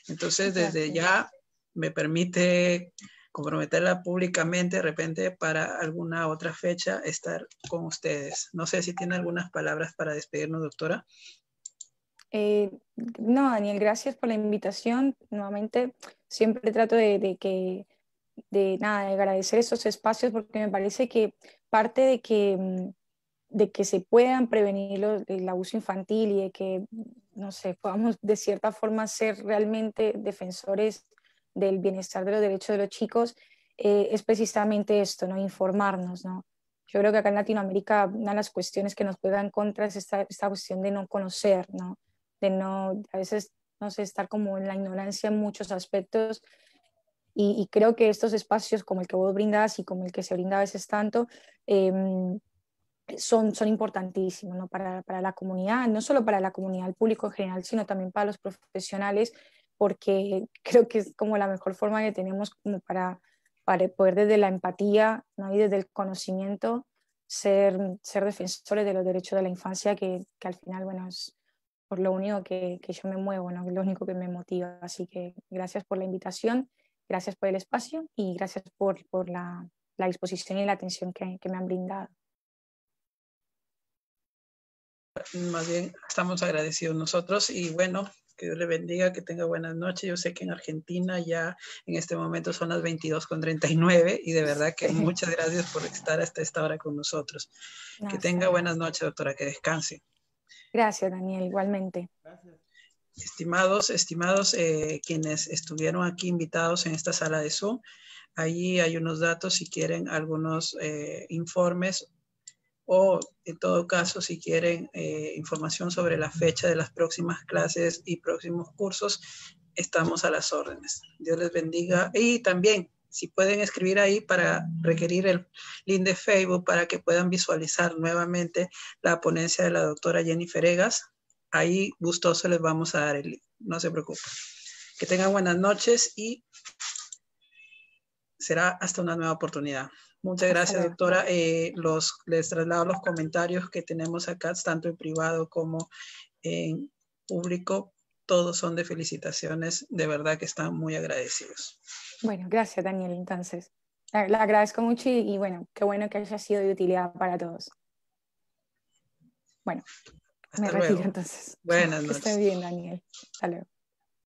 Entonces, desde ya me permite comprometerla públicamente de repente para alguna otra fecha estar con ustedes. No sé si tiene algunas palabras para despedirnos, doctora. No, Daniel, gracias por la invitación. Nuevamente, siempre trato de agradecer esos espacios porque me parece que parte de que se puedan prevenir el abuso infantil y de que, no sé, podamos de cierta forma ser realmente defensores del bienestar de los derechos de los chicos, es precisamente esto, ¿no? Informarnos, ¿no? Yo creo que acá en Latinoamérica una de las cuestiones que nos juega en contra es esta cuestión de no conocer, ¿no? De no, a veces, no sé, estar como en la ignorancia en muchos aspectos y creo que estos espacios como el que vos brindás y como el que se brinda a veces tanto, son importantísimos, ¿no? Para la comunidad, no solo para la comunidad, el público en general, sino también para los profesionales, porque creo que es como la mejor forma que tenemos como para poder desde la empatía, ¿no? Y desde el conocimiento ser defensores de los derechos de la infancia, que al final, bueno, es por lo único que yo me muevo, ¿no? Es lo único que me motiva. Así que gracias por la invitación, gracias por el espacio y gracias por la disposición y la atención que me han brindado. Más bien estamos agradecidos nosotros y bueno, que Dios le bendiga, que tenga buenas noches. Yo sé que en Argentina ya en este momento son las 22:39 y de verdad que muchas gracias por estar hasta esta hora con nosotros. No, Que tenga buenas noches, doctora, que descanse. Gracias, Daniel, igualmente. Estimados quienes estuvieron aquí invitados en esta sala de Zoom, allí hay unos datos si quieren algunos informes o en todo caso si quieren información sobre la fecha de las próximas clases y próximos cursos, estamos a las órdenes. Dios les bendiga y también si pueden escribir ahí para requerir el link de Facebook para que puedan visualizar nuevamente la ponencia de la doctora Jennifer Egas, ahí gustoso les vamos a dar el link, no se preocupen. Que tengan buenas noches y será hasta una nueva oportunidad. Muchas gracias, doctora. Les traslado los comentarios que tenemos acá, tanto en privado como en público. Todos son de felicitaciones. De verdad que están muy agradecidos. Bueno, gracias, Daniel. Entonces, le agradezco mucho y bueno, qué bueno que haya sido de utilidad para todos. Bueno, hasta me luego. retiro entonces. Buenas Que noches. esté bien, Daniel. Hasta luego.